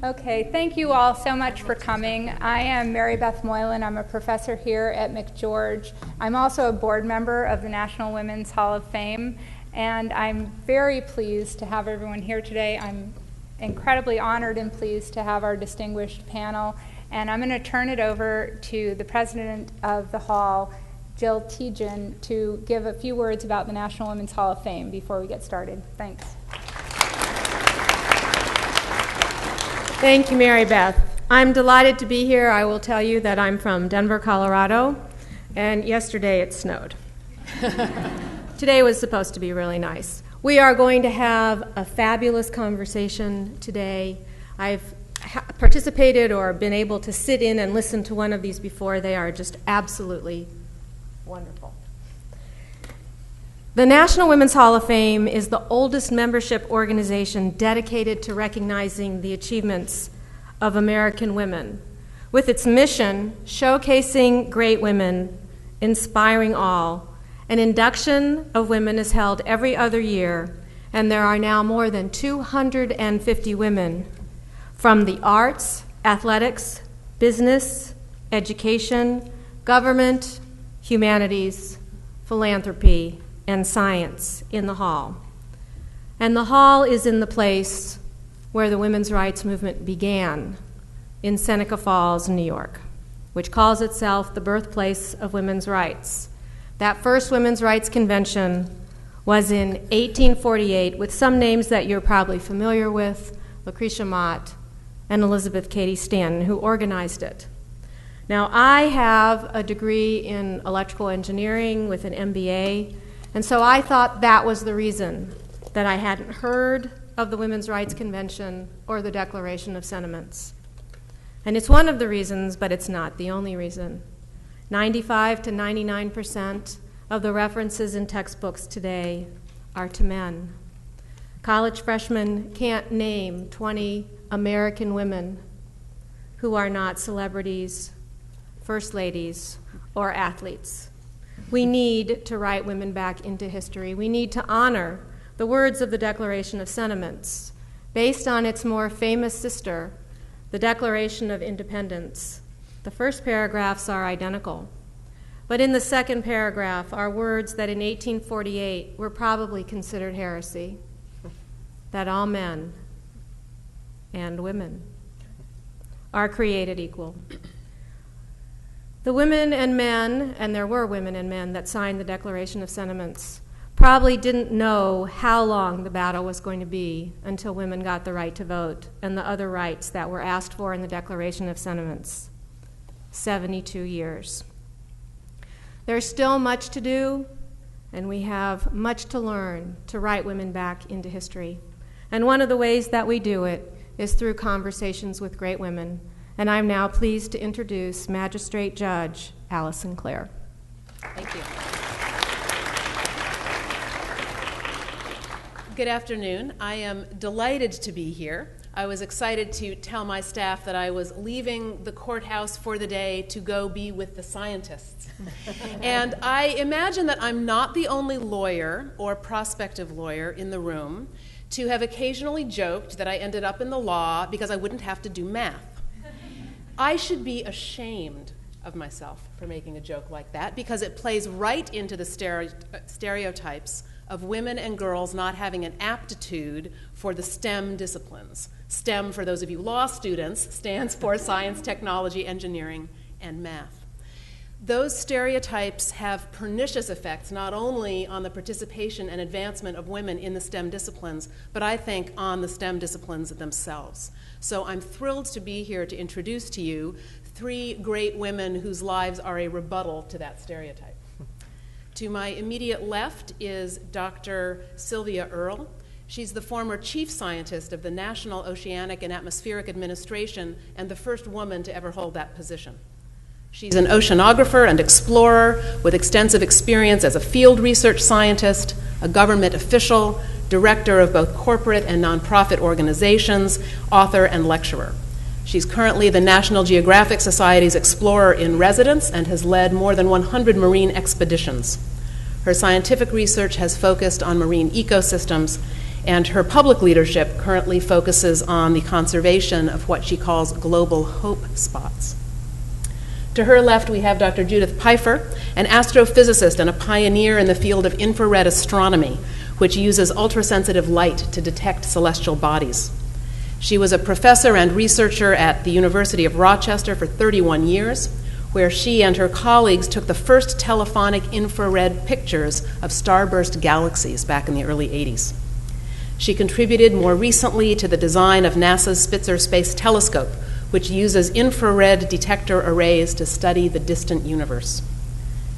Okay, thank you all so much for coming. I am Mary Beth Moylan. I'm a professor here at McGeorge. I'm also a board member of the National Women's Hall of Fame, and I'm very pleased to have everyone here today. I'm incredibly honored and pleased to have our distinguished panel, and I'm going to turn it over to the president of the hall, Jill Tejan, to give a few words about the National Women's Hall of Fame before we get started. Thanks. Thank you, Mary Beth. I'm delighted to be here. I will tell you that I'm from Denver, Colorado, and yesterday it snowed. Today was supposed to be really nice. We are going to have a fabulous conversation today. I've participated or been able to sit in and listen to one of these before. They are just absolutely wonderful. The National Women's Hall of Fame is the oldest membership organization dedicated to recognizing the achievements of American women, with its mission showcasing great women, inspiring all. An induction of women is held every other year, and there are now more than 250 women from the arts, athletics, business, education, government, humanities, philanthropy, and science in the hall. And the hall is in the place where the women's rights movement began, in Seneca Falls, New York, which calls itself the birthplace of women's rights. That first women's rights convention was in 1848 with some names that you're probably familiar with, Lucretia Mott and Elizabeth Cady Stanton, who organized it. Now, I have a degree in electrical engineering with an MBA, and so I thought that was the reason that I hadn't heard of the Women's Rights Convention or the Declaration of Sentiments. And it's one of the reasons, but it's not the only reason. 95 to 99% of the references in textbooks today are to men. College freshmen can't name 20 American women who are not celebrities, first ladies, or athletes. We need to write women back into history. We need to honor the words of the Declaration of Sentiments, based on its more famous sister, the Declaration of Independence. The first paragraphs are identical. But in the second paragraph are words that in 1848 were probably considered heresy, that all men and women are created equal. The women and men, and there were women and men that signed the Declaration of Sentiments, probably didn't know how long the battle was going to be until women got the right to vote and the other rights that were asked for in the Declaration of Sentiments. 72 years. There's still much to do, and we have much to learn to write women back into history. And one of the ways that we do it is through conversations with great women. And I'm now pleased to introduce Magistrate Judge Allison Clare. Thank you. Good afternoon. I am delighted to be here. I was excited to tell my staff that I was leaving the courthouse for the day to go be with the scientists. And I imagine that I'm not the only lawyer or prospective lawyer in the room to have occasionally joked that I ended up in the law because I wouldn't have to do math. I should be ashamed of myself for making a joke like that because it plays right into the stereotypes of women and girls not having an aptitude for the STEM disciplines. STEM, for those of you law students, stands for science, technology, engineering, and math. Those stereotypes have pernicious effects not only on the participation and advancement of women in the STEM disciplines, but I think on the STEM disciplines themselves. So I'm thrilled to be here to introduce to you three great women whose lives are a rebuttal to that stereotype. To my immediate left is Dr. Sylvia Earle. She's the former chief scientist of the National Oceanic and Atmospheric Administration and the first woman to ever hold that position. She's an oceanographer and explorer with extensive experience as a field research scientist, a government official, director of both corporate and nonprofit organizations, author, and lecturer. She's currently the National Geographic Society's explorer in residence and has led more than 100 marine expeditions. Her scientific research has focused on marine ecosystems, and her public leadership currently focuses on the conservation of what she calls global hope spots. To her left, we have Dr. Judith Pipher, an astrophysicist and a pioneer in the field of infrared astronomy, which uses ultrasensitive light to detect celestial bodies. She was a professor and researcher at the University of Rochester for 31 years, where she and her colleagues took the first telephonic infrared pictures of starburst galaxies back in the early 80s. She contributed more recently to the design of NASA's Spitzer Space Telescope, which uses infrared detector arrays to study the distant universe.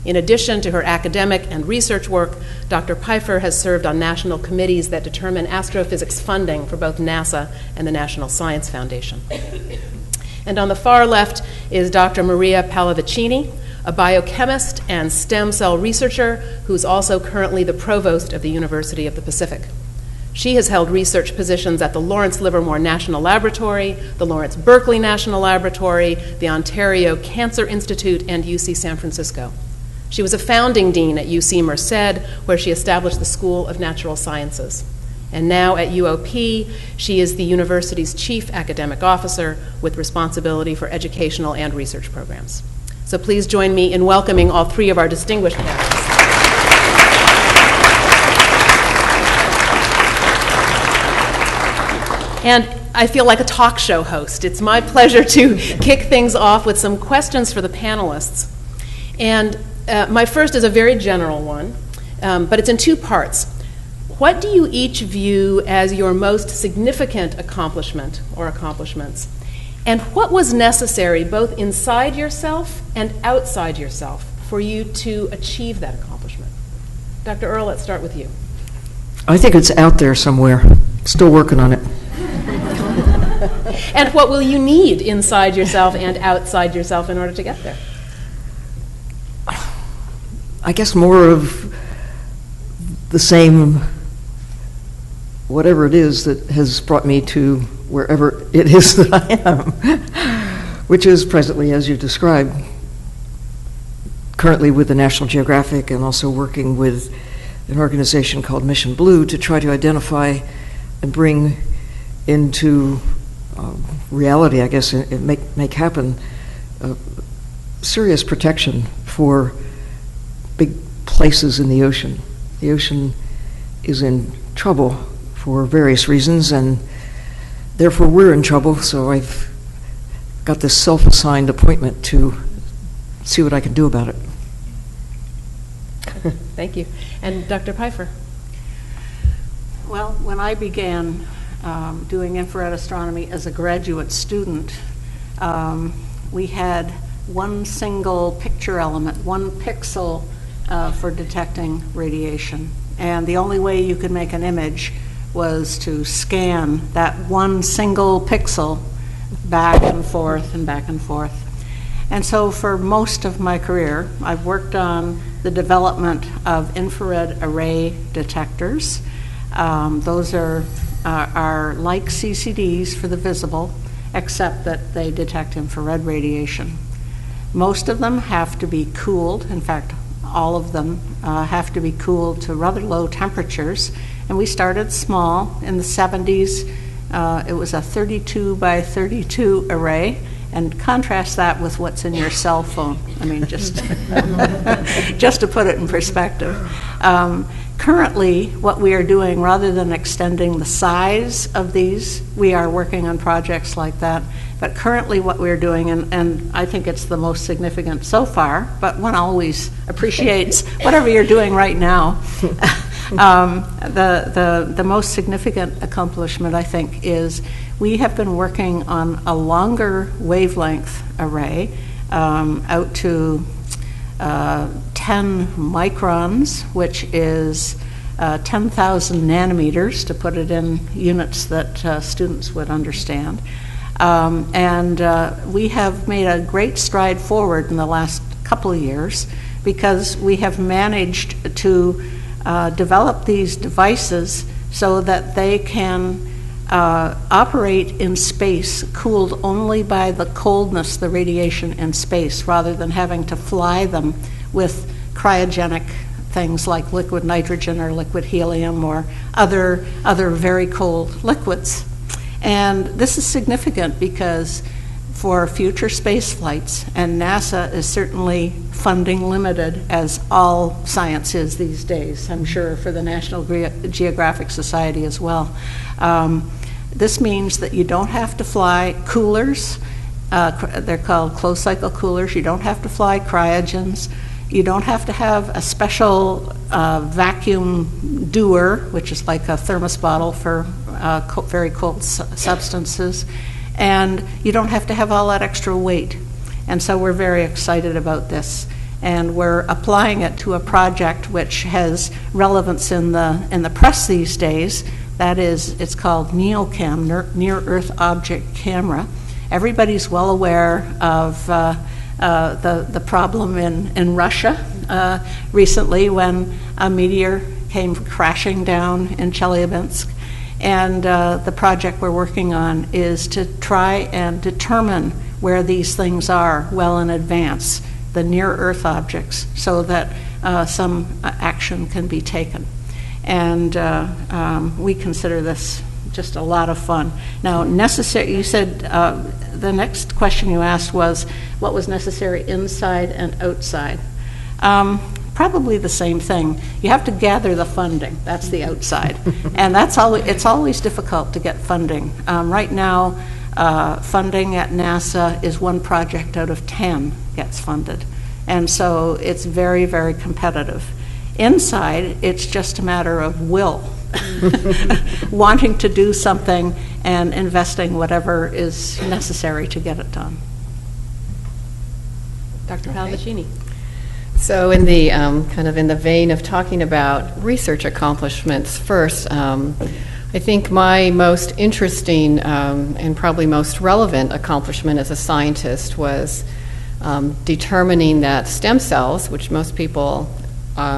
In addition to her academic and research work, Dr. Pipher has served on national committees that determine astrophysics funding for both NASA and the National Science Foundation. And on the far left is Dr. Maria Pallavicini, a biochemist and stem cell researcher who's also currently the provost of the University of the Pacific. She has held research positions at the Lawrence Livermore National Laboratory, the Lawrence Berkeley National Laboratory, the Ontario Cancer Institute, and UC San Francisco. She was a founding dean at UC Merced, where she established the School of Natural Sciences. And now at UOP, she is the university's chief academic officer with responsibility for educational and research programs. So please join me in welcoming all three of our distinguished panelists. And I feel like a talk show host. It's my pleasure to kick things off with some questions for the panelists. And my first is a very general one, but it's in two parts. What do you each view as your most significant accomplishment or accomplishments? And what was necessary both inside yourself and outside yourself for you to achieve that accomplishment? Dr. Earle, let's start with you. I think it's out there somewhere. Still working on it. And what will you need inside yourself and outside yourself in order to get there? I guess more of the same, whatever it is that has brought me to wherever it is that I am, which is presently, as you described, currently with the National Geographic and also working with an organization called Mission Blue to try to identify and bring into reality, I guess, and make happen serious protection for big places in the ocean. The ocean is in trouble for various reasons, and therefore we're in trouble, so I've got this self-assigned appointment to see what I can do about it. Thank you. And Dr. Pipher? Well, when I began doing infrared astronomy as a graduate student, we had one single picture element, one pixel for detecting radiation. And the only way you could make an image was to scan that one single pixel back and forth and back and forth. And so for most of my career, I've worked on the development of infrared array detectors. Those are like CCDs for the visible, except that they detect infrared radiation. Most of them have to be cooled. In fact, all of them have to be cooled to rather low temperatures. And we started small. In the 70s, it was a 32 by 32 array. And contrast that with what's in your cell phone. I mean, just to put it in perspective. Currently, what we are doing, rather than extending the size of these, we are working on projects like that. But currently what we're doing, and I think it's the most significant so far, but one always appreciates whatever you're doing right now. The most significant accomplishment, I think, is we have been working on a longer wavelength array out to 10 microns, which is 10,000 nanometers, to put it in units that students would understand. We have made a great stride forward in the last couple of years because we have managed to develop these devices so that they can operate in space cooled only by the coldness, the radiation in space, rather than having to fly them with cryogenic things like liquid nitrogen or liquid helium or other very cold liquids. And this is significant because for future space flights, and NASA is certainly funding limited, as all science is these days, I'm sure for the National Geographic Society as well. This means that you don't have to fly coolers. They're called closed cycle coolers. You don't have to fly cryogens. You don't have to have a special vacuum doer, which is like a thermos bottle for very cold substances. And you don't have to have all that extra weight. And so we're very excited about this. And we're applying it to a project which has relevance in the press these days. That is, it's called NEOCAM, Near Earth Object Camera. Everybody's well aware of the problem in Russia recently when a meteor came crashing down in Chelyabinsk. And the project we're working on is to try and determine where these things are well in advance, the near-Earth objects, so that some action can be taken. And we consider this just a lot of fun. Now, necessary, you said, the next question you asked was, what was necessary inside and outside? Probably the same thing. You have to gather the funding. That's the outside. And it's always difficult to get funding. Right now, funding at NASA is one project out of 10 gets funded. And so it's very, very competitive. Inside, it's just a matter of will. Wanting to do something and investing whatever is necessary to get it done. Dr. Pallavicini. So in the kind of in the vein of talking about research accomplishments first, I think my most interesting and probably most relevant accomplishment as a scientist was determining that stem cells, which most people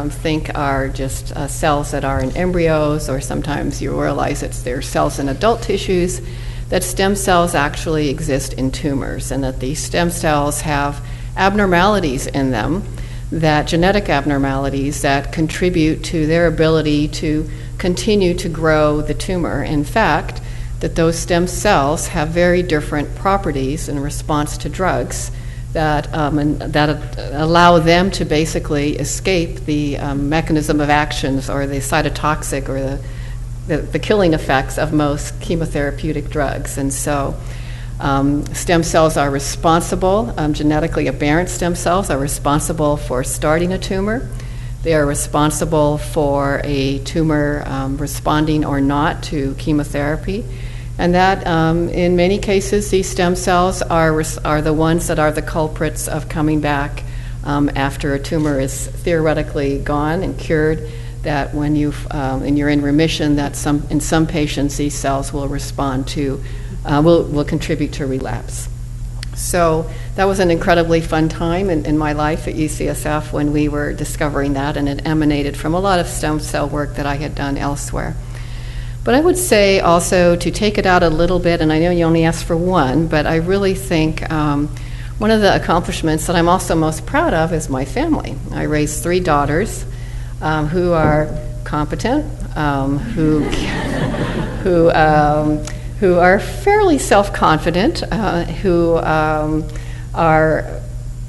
think are just cells that are in embryos, or sometimes you realize they're cells in adult tissues, that stem cells actually exist in tumors, and that these stem cells have abnormalities in them, that genetic abnormalities that contribute to their ability to continue to grow the tumor. In fact, that those stem cells have very different properties in response to drugs that allow them to basically escape the mechanism of actions or the cytotoxic or the killing effects of most chemotherapeutic drugs. And so stem cells are responsible, genetically aberrant stem cells are responsible for starting a tumor. They are responsible for a tumor responding or not to chemotherapy. And that, in many cases, these stem cells are the ones that are the culprits of coming back after a tumor is theoretically gone and cured. That when and you're in remission, that in some patients these cells will respond to, will contribute to relapse. So that was an incredibly fun time in my life at UCSF when we were discovering that, and it emanated from a lot of stem cell work that I had done elsewhere. But I would say also, to take it out a little bit, and I know you only asked for one, but I really think one of the accomplishments that I'm also most proud of is my family. I raised 3 daughters who are competent, who are fairly self-confident, who are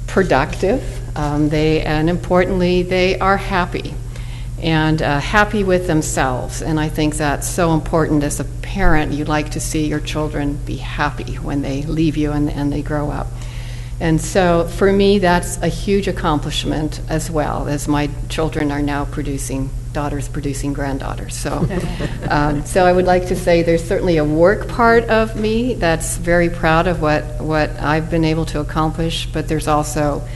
productive, and importantly, they are happy. And happy with themselves. And I think that's so important as a parent. You'd like to see your children be happy when they leave you and they grow up. And so for me, that's a huge accomplishment as well, as my children are now daughters producing granddaughters. So, so I would like to say there's certainly a work part of me that's very proud of what I've been able to accomplish, but there's also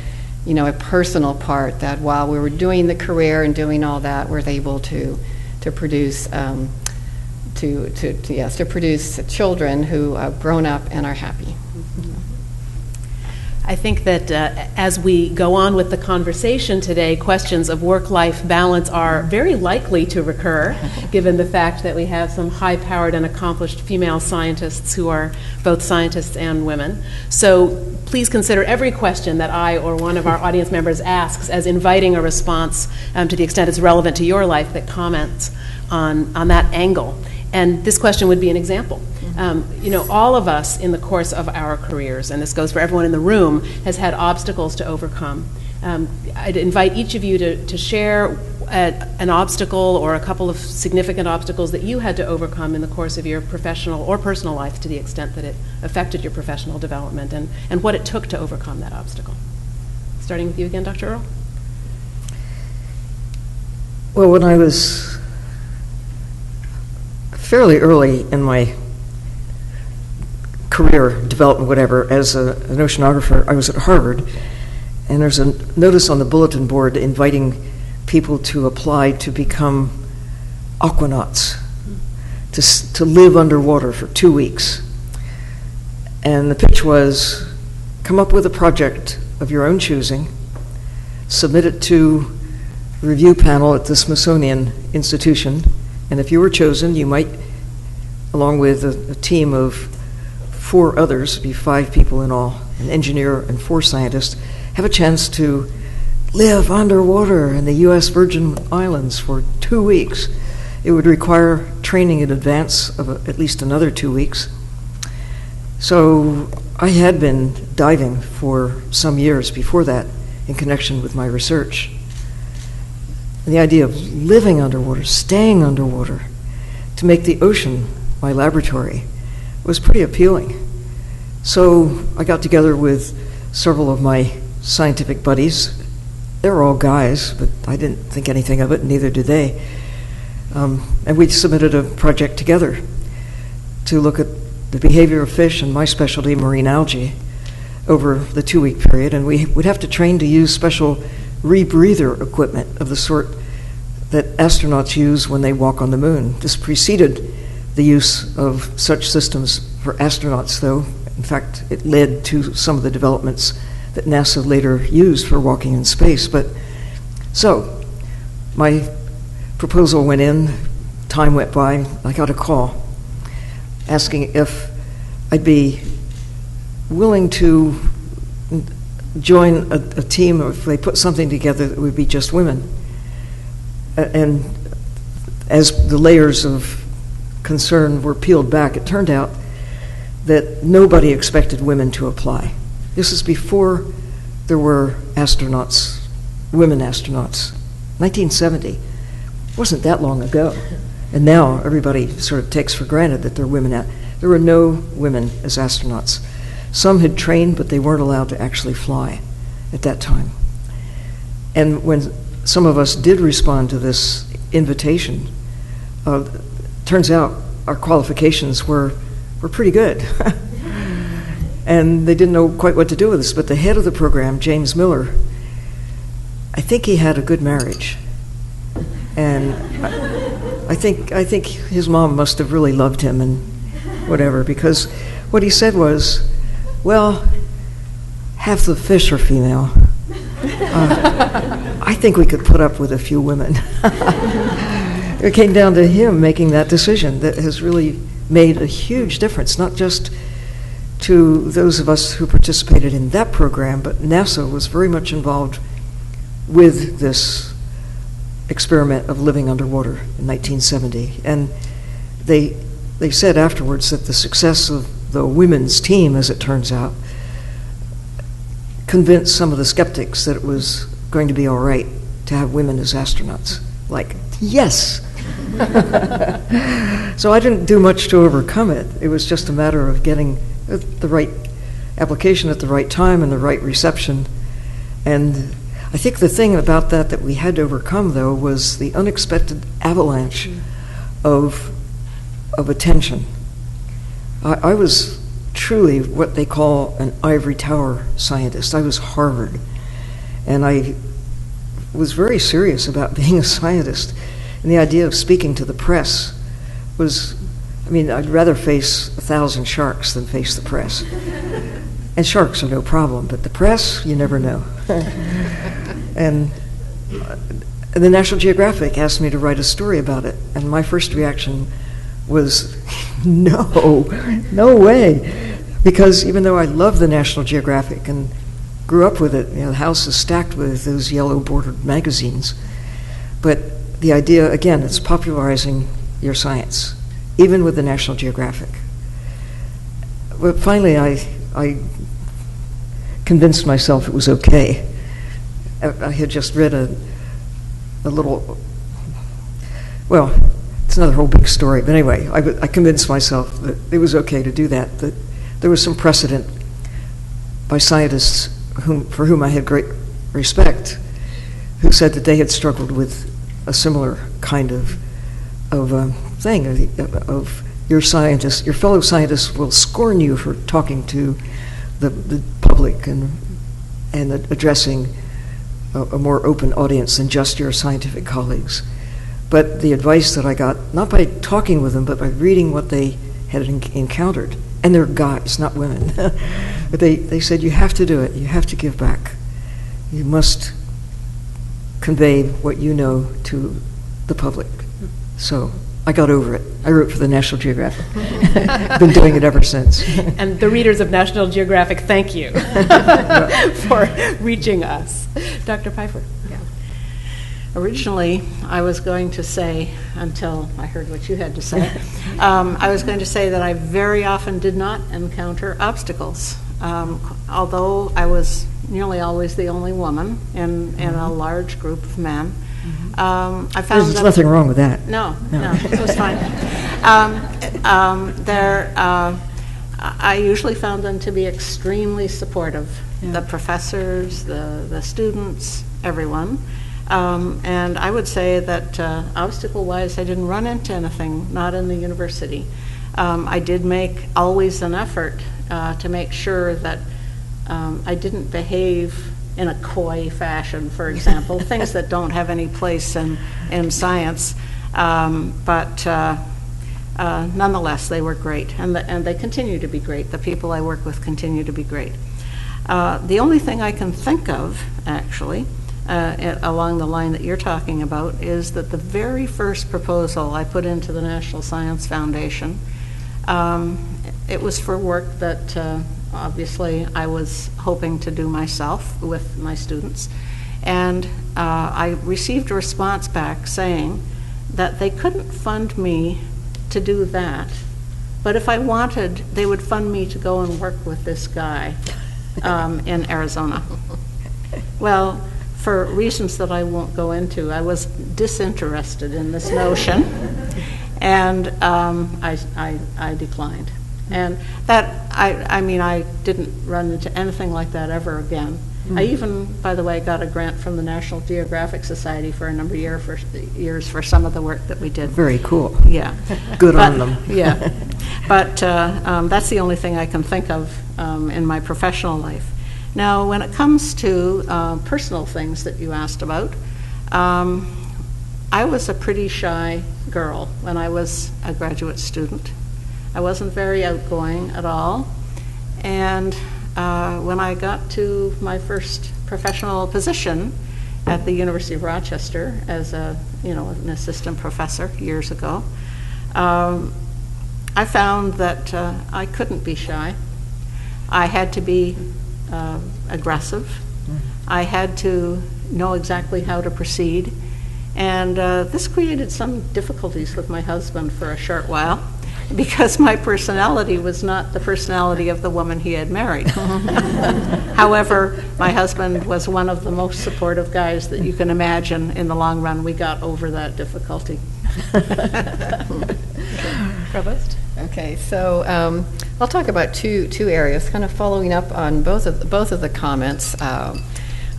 a personal part that while we were doing the career and doing all that, we're able to produce to produce children who have grown up and are happy. I think that as we go on with the conversation today, questions of work-life balance are very likely to recur, given the fact that we have some high-powered and accomplished female scientists who are both scientists and women. So please consider every question that I or one of our audience members asks as inviting a response to the extent it's relevant to your life that comments on that angle. And this question would be an example. All of us in the course of our careers, and this goes for everyone in the room, has had obstacles to overcome. I'd invite each of you to share an obstacle or a couple of significant obstacles that you had to overcome in the course of your professional or personal life, to the extent that it affected your professional development, and what it took to overcome that obstacle. Starting with you again, Dr. Earle. Well, when I was fairly early in my career development, whatever, as an oceanographer, I was at Harvard, and there's a notice on the bulletin board inviting people to apply to become aquanauts, to live underwater for 2 weeks. And the pitch was, come up with a project of your own choosing, submit it to the review panel at the Smithsonian Institution, and if you were chosen, you might, along with a team of 4 others, be 5 people in all, an engineer and 4 scientists, have a chance to live underwater in the U.S. Virgin Islands for 2 weeks. It would require training in advance of at least another 2 weeks. So I had been diving for some years before that in connection with my research. And the idea of living underwater, staying underwater, to make the ocean my laboratory was pretty appealing. So I got together with several of my scientific buddies. They were all guys, but I didn't think anything of it, and neither did they. And we submitted a project together to look at the behavior of fish, and my specialty, marine algae, over the 2-week period. And we would have to train to use special rebreather equipment of the sort that astronauts use when they walk on the moon. This preceded the use of such systems for astronauts, though. In fact, it led to some of the developments that NASA later used for walking in space. But so my proposal went in, time went by, I got a call asking if I'd be willing to join a team, or if they put something together that would be just women. And as the layers of concern were peeled back, it turned out that nobody expected women to apply. This is before there were astronauts, women astronauts. 1970 wasn't that long ago. And now everybody sort of takes for granted that there are women out. There were no women as astronauts. Some had trained, but they weren't allowed to actually fly at that time. And when some of us did respond to this invitation, turns out our qualifications were pretty good. And they didn't know quite what to do with us. But the head of the program, James Miller, I think he had a good marriage. And I think his mom must have really loved him and whatever, because what he said was, well, half the fish are female. I think we could put up with a few women. It came down to him making that decision that has really made a huge difference, not just to those of us who participated in that program, but NASA was very much involved with this experiment of living underwater in 1970. And they said afterwards that the success of the women's team, as it turns out, convinced some of the skeptics that it was going to be all right to have women as astronauts. Like, yes! So I didn't do much to overcome it. It was just a matter of getting the right application at the right time and the right reception. And I think the thing about that we had to overcome, though, was the unexpected avalanche of attention. I was truly what they call an ivory tower scientist. I was Harvard, and I was very serious about being a scientist. And the idea of speaking to the press was, I'd rather face 1,000 sharks than face the press. And sharks are no problem, but the press, you never know. And the National Geographic asked me to write a story about it, and my first reaction was, no way. Because even though I love the National Geographic and grew up with it, the house is stacked with those yellow bordered magazines, but the idea, again, it's popularizing your science, even with the National Geographic. But finally, I convinced myself it was okay. I had just read a little, well, it's another whole big story, but anyway, I convinced myself that it was okay to do that there was some precedent by scientists for whom I had great respect, who said that they had struggled with a similar kind of thing, of your fellow scientists will scorn you for talking to the public and addressing a more open audience than just your scientific colleagues. But the advice that I got, not by talking with them, but by reading what they had encountered, and they're guys, not women, but they said, you have to do it, you have to give back. You must convey what you know to the public. So I got over it. I wrote for the National Geographic. I've been doing it ever since. And the readers of National Geographic, thank you for reaching us. Dr. Pipher. Yeah. Originally, I was going to say, until I heard what you had to say, I was going to say that I very often did not encounter obstacles. Although I was nearly always the only woman in a large group of men. I found There's nothing wrong with that. No, it was fine. I usually found them to be extremely supportive. Yeah. The professors, the students, everyone. And I would say that obstacle-wise, I didn't run into anything, not in the university. I did make always an effort to make sure that I didn't behave in a coy fashion, for example, things that don't have any place in science. But nonetheless, they were great, and they continue to be great. The people I work with continue to be great. The only thing I can think of, actually, along the line that you're talking about, is that the very first proposal I put into the National Science Foundation, it was for work that obviously I was hoping to do myself with my students, and I received a response back saying that they couldn't fund me to do that, but if I wanted, they would fund me to go and work with this guy in Arizona. Well, for reasons that I won't go into, I was disinterested in this notion, and I declined. And that, I mean, I didn't run into anything like that ever again. Mm-hmm. I even, by the way, got a grant from the National Geographic Society for a number of years for some of the work that we did. Very cool. Yeah. Good on them. Yeah. But that's the only thing I can think of in my professional life. Now, when it comes to personal things that you asked about, I was a pretty shy girl when I was a graduate student. I wasn't very outgoing at all. And when I got to my first professional position at the University of Rochester as an assistant professor years ago, I found that I couldn't be shy. I had to be aggressive. I had to know exactly how to proceed. And this created some difficulties with my husband for a short while, because my personality was not the personality of the woman he had married. However, my husband was one of the most supportive guys that you can imagine. In the long run, we got over that difficulty. Provost? Okay, so I'll talk about two areas, kind of following up on both of the comments.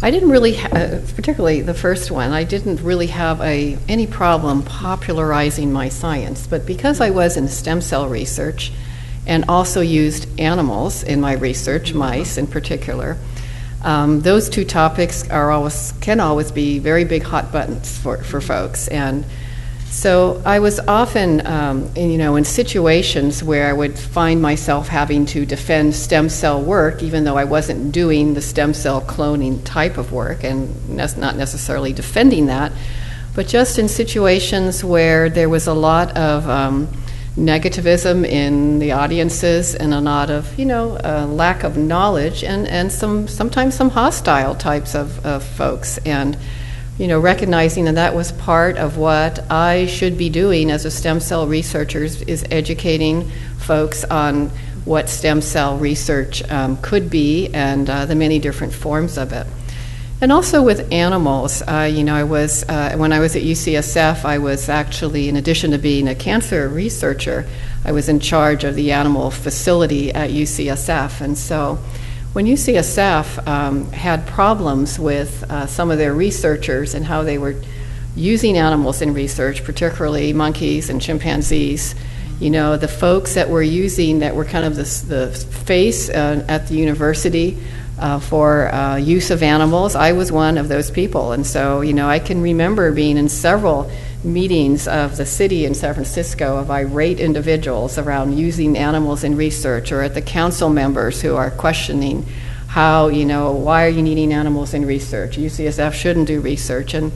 I didn't really, particularly the first one, I didn't really have any problem popularizing my science, but because I was in stem cell research and also used animals in my research, mice in particular, those two topics can always be very big hot buttons for folks. And So I was often, in situations where I would find myself having to defend stem cell work, even though I wasn't doing the stem cell cloning type of work, and not necessarily defending that, but just in situations where there was a lot of negativism in the audiences and a lot of, lack of knowledge and sometimes some hostile types of folks. And recognizing that was part of what I should be doing as a stem cell researcher is educating folks on what stem cell research could be and the many different forms of it. And also with animals, I was, when I was at UCSF, I was actually, in addition to being a cancer researcher, I was in charge of the animal facility at UCSF. And so when UCSF had problems with some of their researchers and how they were using animals in research, particularly monkeys and chimpanzees, the folks that were using, that were kind of the face at the university for use of animals, I was one of those people. And so, I can remember being in several meetings of the city in San Francisco of irate individuals around using animals in research, or at the council members who are questioning how, why are you needing animals in research? UCSF shouldn't do research. And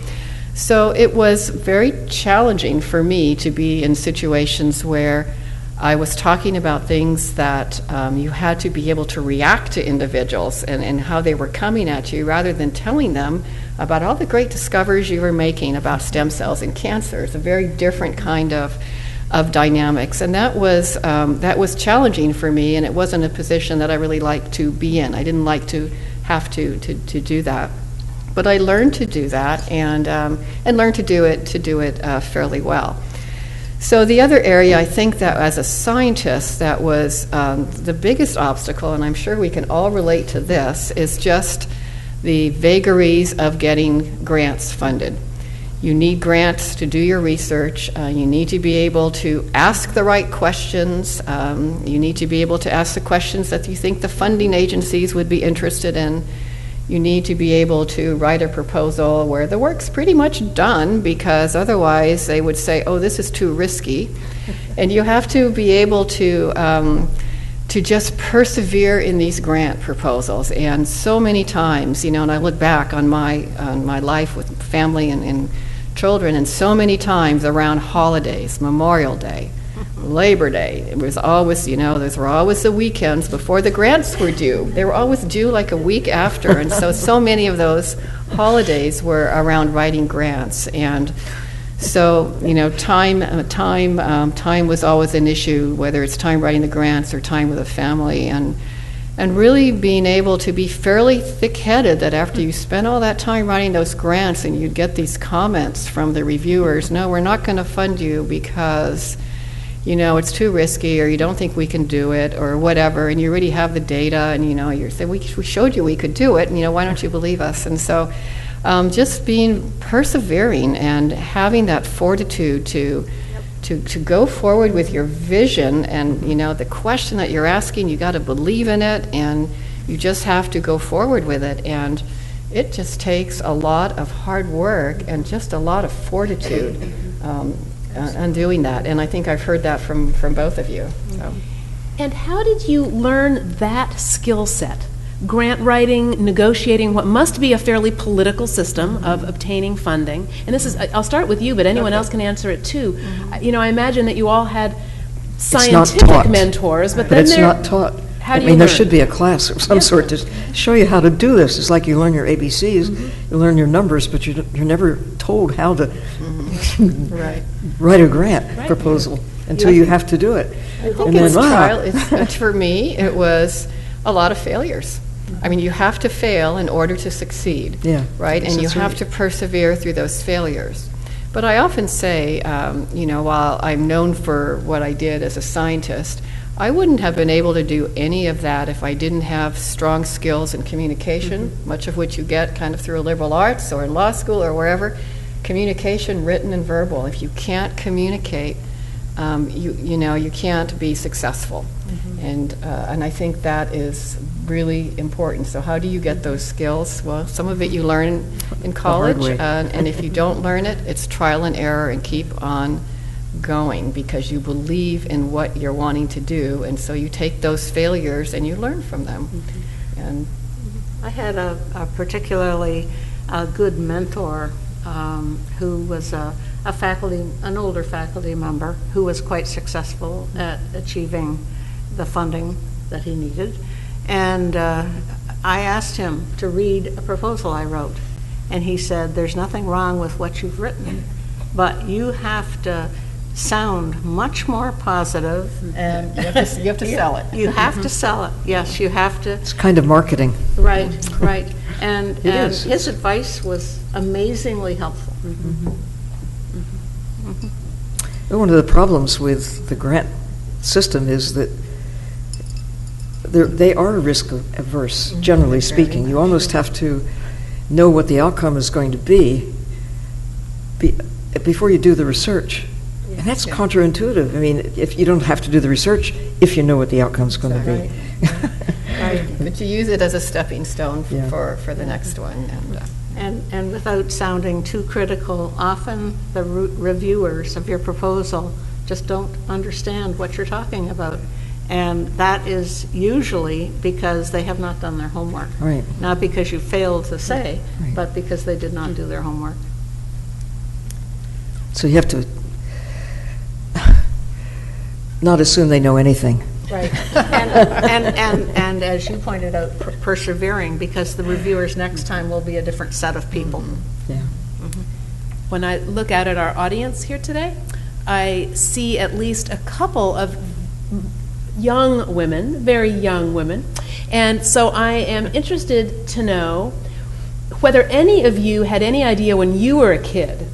so it was very challenging for me to be in situations where I was talking about things that you had to be able to react to individuals and how they were coming at you, rather than telling them about all the great discoveries you were making about stem cells and cancer. It's a very different kind of dynamics, and that was challenging for me, and it wasn't a position that I really liked to be in. I didn't like to have to do that, but I learned to do that and learned to do it fairly well. So the other area, I think that as a scientist, that was the biggest obstacle, and I'm sure we can all relate to this, is just the vagaries of getting grants funded. You need grants to do your research. You need to be able to ask the right questions. You need to be able to ask the questions that you think the funding agencies would be interested in. You need to be able to write a proposal where the work's pretty much done, because otherwise they would say, oh, this is too risky. And you have to be able to just persevere in these grant proposals. And so many times, and I look back on my life with family and children, and so many times around holidays, Memorial Day, Labor Day, it was always, those were always the weekends before the grants were due. They were always due like a week after, and so many of those holidays were around writing grants. And so, time was always an issue, whether it's time writing the grants or time with a family, and really being able to be fairly thick-headed that after you spend all that time writing those grants and you'd get these comments from the reviewers, no, we're not going to fund you because it's too risky, or you don't think we can do it, or whatever, and you already have the data, and you say, we showed you we could do it, and why don't you believe us? And so just being persevering and having that fortitude to go forward with your vision, and the question that you're asking, you got to believe in it, and you just have to go forward with it. And it just takes a lot of hard work and just a lot of fortitude on doing that. And I think I've heard that from both of you. So. And how did you learn that skill set? Grant writing, negotiating what must be a fairly political system of obtaining funding. And this is, I'll start with you, but anyone else can answer it too. I imagine that you all had scientific mentors, but then it's not taught. There should be a class of some sort to show you how to do this. It's like you learn your ABCs, you learn your numbers, but you're never told how to write a grant proposal until you have to do it. I think it's trial. For me, it was a lot of failures. I mean, you have to fail in order to succeed, right? And you have to persevere through those failures. But I often say, while I'm known for what I did as a scientist, I wouldn't have been able to do any of that if I didn't have strong skills in communication, much of which you get kind of through liberal arts or in law school or wherever. Communication, written and verbal. If you can't communicate, you can't be successful. And I think that is really important. So how do you get those skills? Well, some of it you learn in college, way. and if you don't learn it, it's trial and error and keep on going because you believe in what you're wanting to do, and so you take those failures and you learn from them. And I had a particularly good mentor who was an older faculty member who was quite successful at achieving the funding that he needed. And I asked him to read a proposal I wrote. And he said, there's nothing wrong with what you've written, but you have to sound much more positive, and you have to sell it. You have to sell it. Yes, you have to. It's kind of marketing. Right, right. And is. his advice was amazingly helpful. One of the problems with the grant system is that they are risk averse, generally speaking. You almost have to know what the outcome is going to be before you do the research. And that's counterintuitive. I mean, if you don't have to do the research if you know what the outcome is going to be. Right. But you use it as a stepping stone for the next one. And without sounding too critical, often the reviewers of your proposal just don't understand what you're talking about. And that is usually because they have not done their homework. Right. Not because you failed to say, but because they did not do their homework. So you have to not assume they know anything. Right. And as you pointed out, persevering, because the reviewers next time will be a different set of people. Yeah. When I look out at our audience here today, I see at least a couple of young women, very young women, and so I am interested to know whether any of you had any idea when you were a kid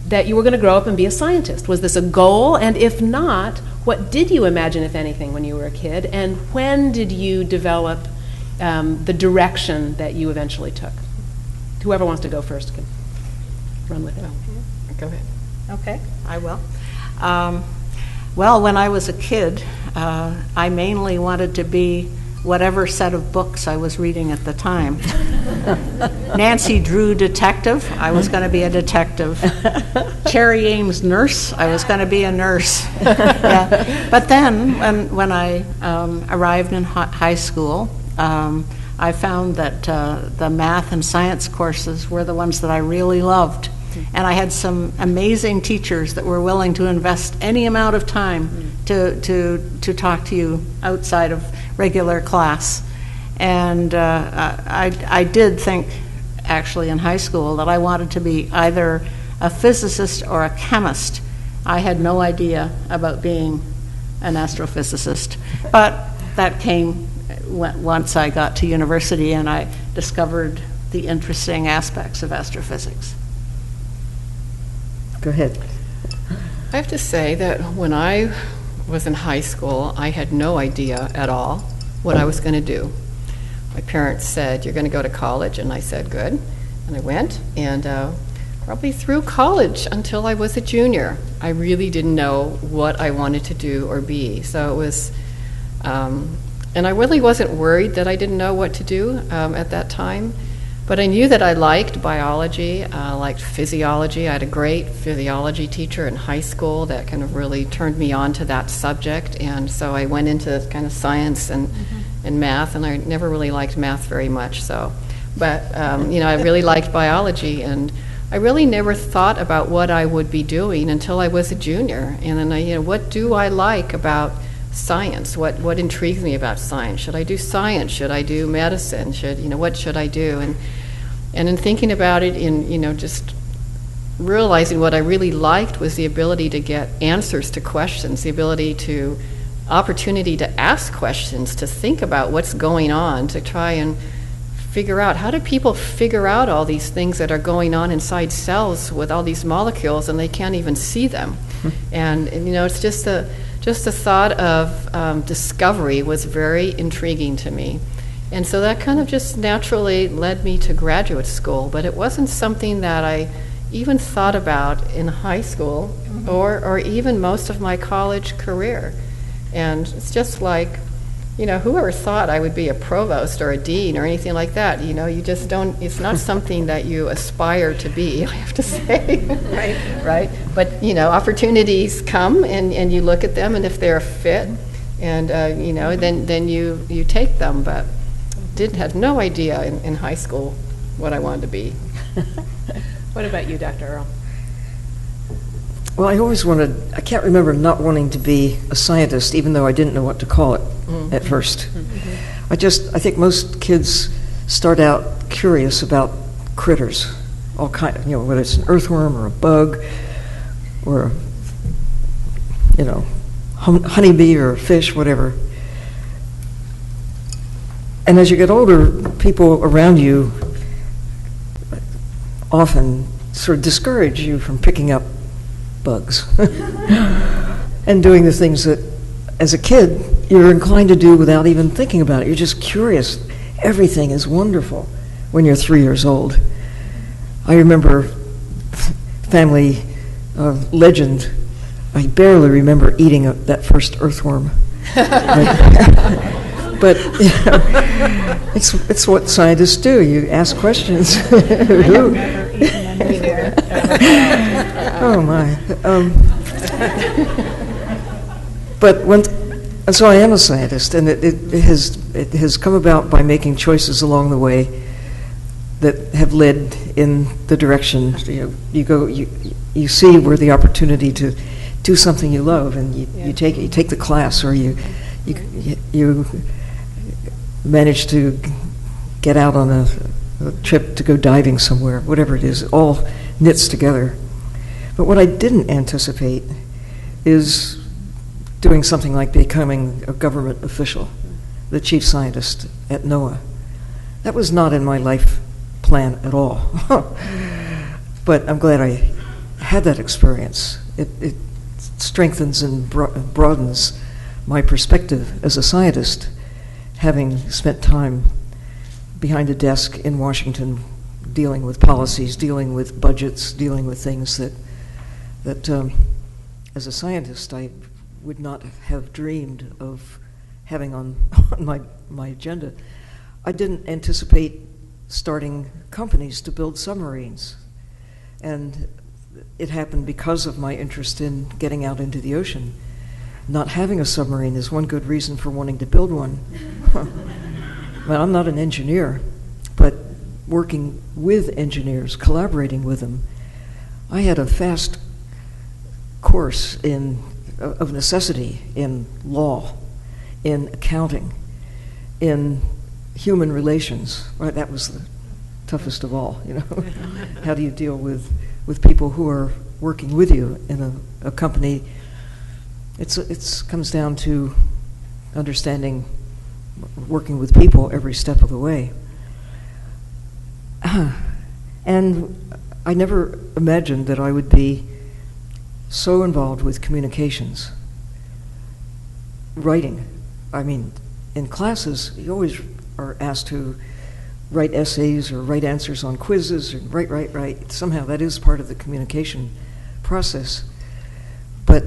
that you were going to grow up and be a scientist. Was this a goal? And if not, what did you imagine, if anything, when you were a kid? And when did you develop the direction that you eventually took? Whoever wants to go first can run with it. Go ahead. Okay, I will. Well, when I was a kid, I mainly wanted to be whatever set of books I was reading at the time. Nancy Drew detective, I was going to be a detective. Cherry Ames nurse, I was going to be a nurse. Yeah. But then when I arrived in high school, I found that the math and science courses were the ones that I really loved. And I had some amazing teachers that were willing to invest any amount of time to talk to you outside of regular class. And I did think, actually, in high school that I wanted to be either a physicist or a chemist. I had no idea about being an astrophysicist. But that came once I got to university and I discovered the interesting aspects of astrophysics. Go ahead. I have to say that when I was in high school, I had no idea at all what I was going to do. My parents said, "You're going to go to college," and I said, "Good." And I went, and probably through college until I was a junior, I really didn't know what I wanted to do or be. So it was, and I really wasn't worried that I didn't know what to do at that time. But I knew that I liked biology, I liked physiology. I had a great physiology teacher in high school that kind of really turned me on to that subject. And so I went into kind of science and math, and I never really liked math very much. So, but I really liked biology, and I really never thought about what I would be doing until I was a junior. And then what do I like about science? What intrigues me about science? Should I do science? Should I do medicine? What should I do? And in thinking about it, just realizing what I really liked was the ability to get answers to questions, the opportunity to ask questions, to think about what's going on, to try and figure out how do people figure out all these things that are going on inside cells with all these molecules and they can't even see them. And it's just the thought of discovery was very intriguing to me. And so that kind of just naturally led me to graduate school, but it wasn't something that I even thought about in high school or even most of my college career. And it's just like whoever thought I would be a provost or a dean or anything like that? You just don't, it's not something that you aspire to be, I have to say. Right? But, opportunities come and you look at them, and if they're a fit, and, then you take them. But had no idea in high school what I wanted to be. What about you, Dr. Earle? Well, I can't remember not wanting to be a scientist, even though I didn't know what to call it at first. I think most kids start out curious about critters, all kind of, whether it's an earthworm or a bug or, honeybee or a fish, whatever. And as you get older, people around you often sort of discourage you from picking up bugs and doing the things that, as a kid, you're inclined to do without even thinking about it. You're just curious. Everything is wonderful when you're 3 years old. I remember family legend. I barely remember eating that first earthworm. But it's what scientists do. You ask questions. Who? Oh my! And so I am a scientist, and it has come about by making choices along the way that have led in the direction. You see where the opportunity to do something you love, and you take the class, or you manage to get out on a trip to go diving somewhere, whatever it is. It all knits together. But what I didn't anticipate is doing something like becoming a government official, the chief scientist at NOAA. That was not in my life plan at all. But I'm glad I had that experience. It strengthens and broadens my perspective as a scientist, having spent time behind a desk in Washington dealing with policies, dealing with budgets, dealing with things that as a scientist I would not have dreamed of having on my agenda. I didn't anticipate starting companies to build submarines, and it happened because of my interest in getting out into the ocean. Not having a submarine is one good reason for wanting to build one. Well, I'm not an engineer, but working with engineers, collaborating with them, I had a fast course of necessity in law, in accounting, in human relations. Right, that was the toughest of all. How do you deal with people who are working with you in a company? It comes down to understanding working with people every step of the way. And I never imagined that I would be so involved with communications. Writing. I mean, in classes, you always are asked to write essays or write answers on quizzes, or write. Somehow that is part of the communication process. But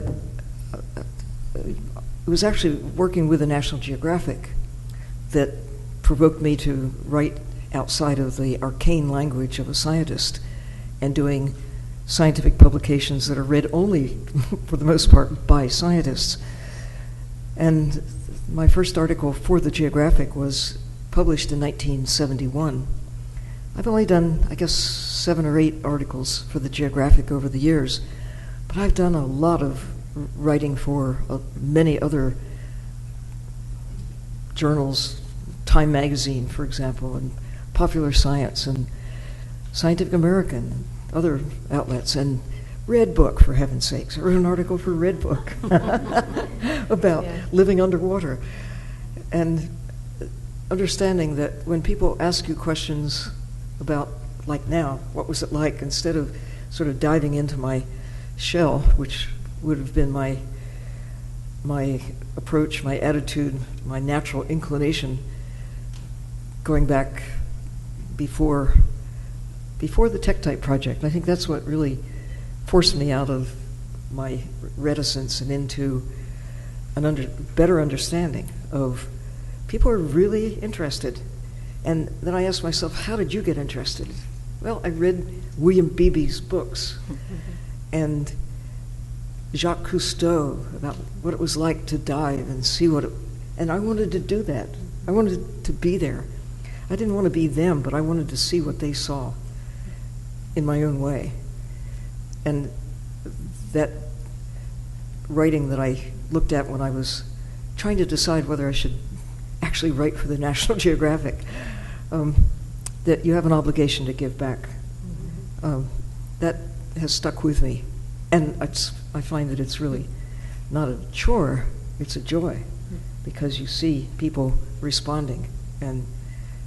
it was actually working with the National Geographic that provoked me to write outside of the arcane language of a scientist and doing scientific publications that are read only, for the most part, by scientists. And my first article for the Geographic was published in 1971. I've only done, I guess, 7 or 8 articles for the Geographic over the years, but I've done a lot of writing for many other journals, Time Magazine, for example, and Popular Science, and Scientific American, and other outlets, and Red Book, for heaven's sakes. I wrote an article for Red Book about living underwater. And understanding that when people ask you questions about, like now, what was it like, instead of sort of diving into my shell, which would have been my approach, my attitude, my natural inclination, going back before the Tech-Type project. I think that's what really forced me out of my reticence and into better understanding of people are really interested. And then I asked myself, how did you get interested? Well, I read William Beebe's books and Jacques Cousteau about what it was like to dive and see and I wanted to do that. I wanted to be there. I didn't want to be them, but I wanted to see what they saw in my own way. And that writing that I looked at when I was trying to decide whether I should actually write for the National Geographic, that you have an obligation to give back. That has stuck with me. And I find that it's really not a chore, it's a joy, because you see people responding. And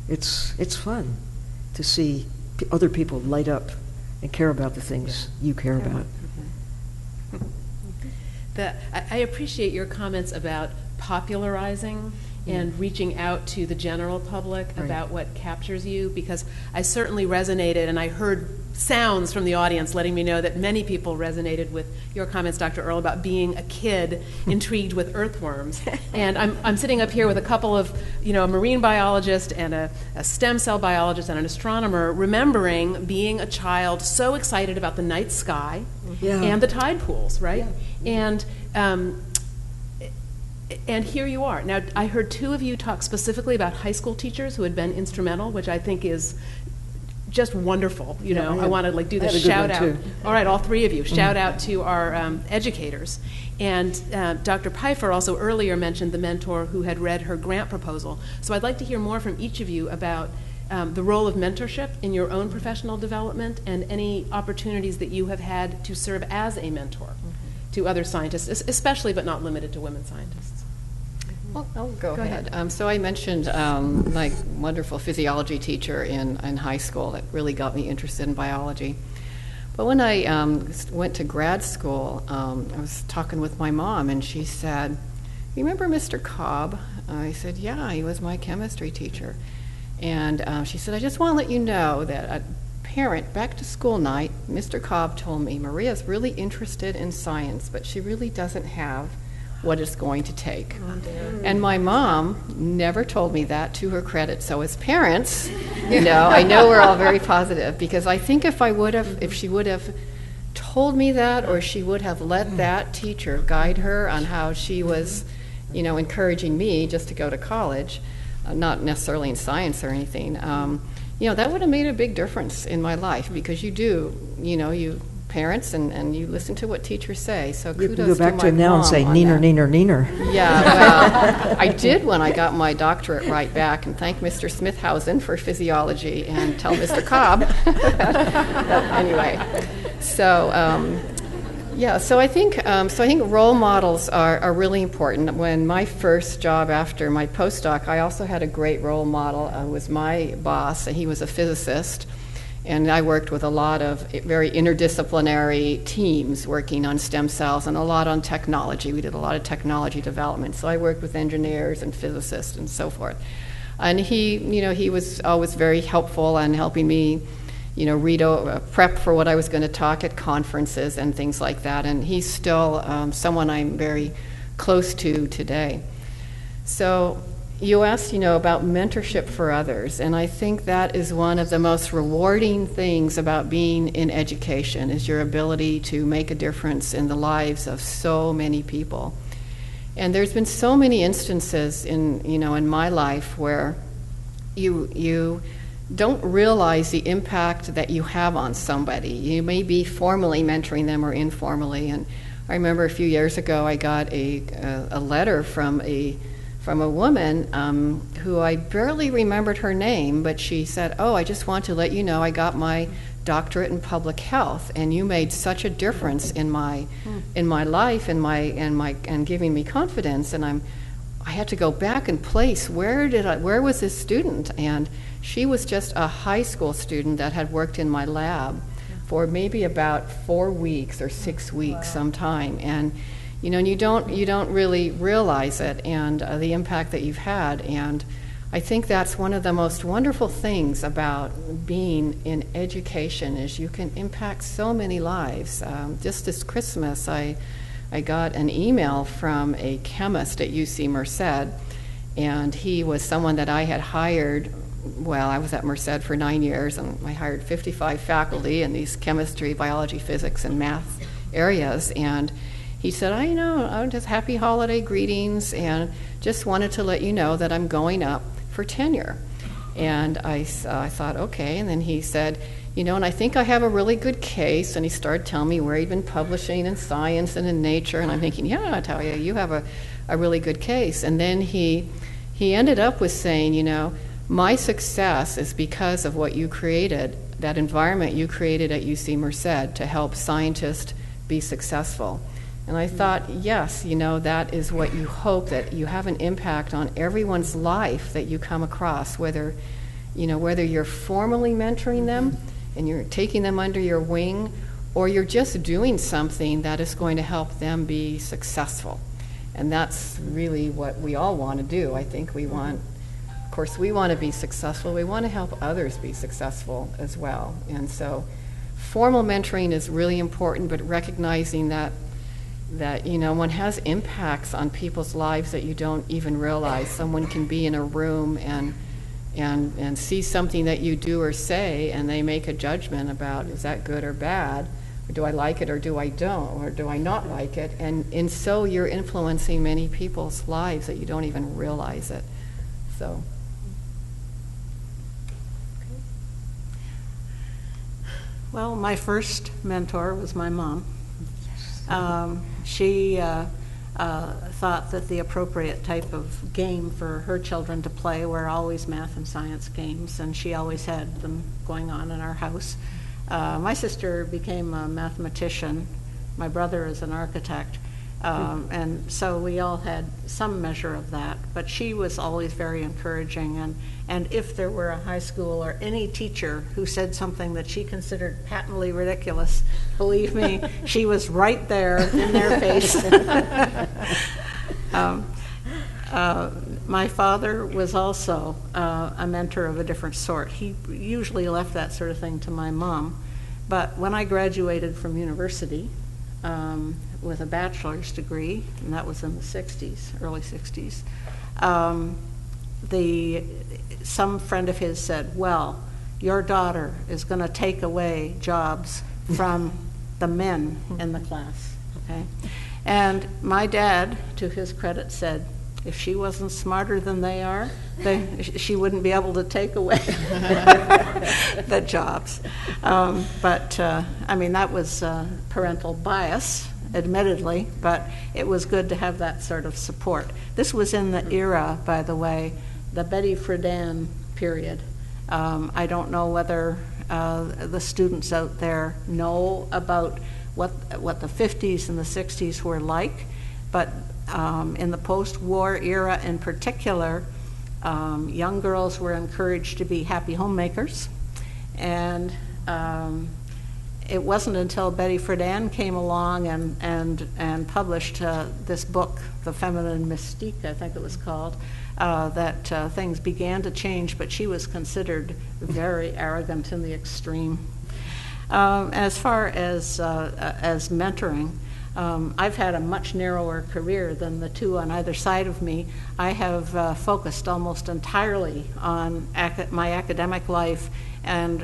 it's fun to see other people light up and care about the things you care about. I appreciate your comments about popularizing and reaching out to the general public about what captures you, because I certainly resonated, and I heard sounds from the audience letting me know that many people resonated with your comments, Dr. Earle, about being a kid intrigued with earthworms. And I'm sitting up here with a couple of, a marine biologist and a stem cell biologist and an astronomer, remembering being a child so excited about the night sky and the tide pools, right? Yeah. And here you are. Now, I heard two of you talk specifically about high school teachers who had been instrumental, which I think is just wonderful. I want to do this shout out. All right, all three of you, shout out to our educators. And Dr. Pipher also earlier mentioned the mentor who had read her grant proposal. So I'd like to hear more from each of you about the role of mentorship in your own professional development and any opportunities that you have had to serve as a mentor to other scientists, especially but not limited to women scientists. Well, I'll go ahead. So I mentioned my wonderful physiology teacher in high school that really got me interested in biology. But when I went to grad school, I was talking with my mom, and she said, "Remember Mr. Cobb?" I said, "Yeah, he was my chemistry teacher." And she said, "I just want to let you know that at parent back-to-school night, Mr. Cobb told me, Maria's really interested in science, but she really doesn't have what it's going to take." And my mom never told me that, to her credit. So as parents, I know we're all very positive, because I think if she would have told me that, or she would have let that teacher guide her on how she was, encouraging me just to go to college, not necessarily in science or anything, that would have made a big difference in my life, because you parents and you listen to what teachers say. So kudos to my mom. You can go back to him now and say, "Neener, neener, neener." Yeah, well, I did when I got my doctorate right back, and thank Mr. Smithhausen for physiology and tell Mr. Cobb. Anyway, so I think role models are really important. When my first job after my postdoc, I also had a great role model. Was my boss, and he was a physicist. And I worked with a lot of very interdisciplinary teams working on stem cells and a lot on technology. We did a lot of technology development. So I worked with engineers and physicists and so forth. And he was always very helpful in helping me, read, prep for what I was going to talk at conferences and things like that. And he's still someone I'm very close to today. So you asked, about mentorship for others, and I think that is one of the most rewarding things about being in education, is your ability to make a difference in the lives of so many people. And there's been so many instances in my life where you don't realize the impact that you have on somebody. You may be formally mentoring them or informally. And I remember a few years ago I got a letter from a woman who I barely remembered her name, but she said, "Oh, I just want to let you know I got my doctorate in public health, and you made such a difference in my life and giving me confidence." And I had to go back and place where was this student? And she was just a high school student that had worked in my lab for maybe about 4 weeks or 6 weeks sometime. And you don't really realize it, and the impact that you've had. And I think that's one of the most wonderful things about being in education, is you can impact so many lives. Just this Christmas, I got an email from a chemist at UC Merced, And he was someone that I had hired. Well, I was at Merced for 9 years, and I hired 55 faculty in these chemistry, biology, physics, and math areas. And he said, I'm just happy holiday greetings, and just wanted to let you know that I'm going up for tenure. And I thought, okay. And then he said, and I think I have a really good case. And he started telling me where he'd been publishing in Science and in Nature. And I'm thinking, yeah, I tell you have a really good case. And then he ended up with saying, my success is because of what you created, that environment you created at UC Merced to help scientists be successful. And I thought, yes, that is what you hope, that you have an impact on everyone's life that you come across, whether you're formally mentoring them and you're taking them under your wing, or you're just doing something that is going to help them be successful. And that's really what we all want to do. I think we want to be successful. We want to help others be successful as well. And so formal mentoring is really important, but recognizing that one has impacts on people's lives that you don't even realize. Someone can be in a room and see something that you do or say, and they make a judgment about, is that good or bad? Or do I like it or do I don't? Or do I not like it? And so you're influencing many people's lives that you don't even realize it. So. Well, my first mentor was my mom. She thought that the appropriate type of game for her children to play were always math and science games, and she always had them going on in our house. My sister became a mathematician. My brother is an architect. And so we all had some measure of that, but she was always very encouraging. And if there were a high school or any teacher who said something that she considered patently ridiculous, believe me, she was right there in their face. My father was also a mentor of a different sort. He usually left that sort of thing to my mom. But when I graduated from university, with a bachelor's degree, and that was in the 60s, early 60s, some friend of his said, well, your daughter is going to take away jobs from the men in the class, okay? And my dad, to his credit, said, if she wasn't smarter than they are, she wouldn't be able to take away the jobs. That was parental bias, admittedly, but it was good to have that sort of support. This was in the era, by the way, the Betty Friedan period. I don't know whether the students out there know about what the 50s and the 60s were like, but in the post-war era in particular, young girls were encouraged to be happy homemakers, and it wasn't until Betty Friedan came along and published this book, The Feminine Mystique, I think it was called, that things began to change, but she was considered very arrogant in the extreme. As far as mentoring, I've had a much narrower career than the two on either side of me. I have focused almost entirely on my academic life, and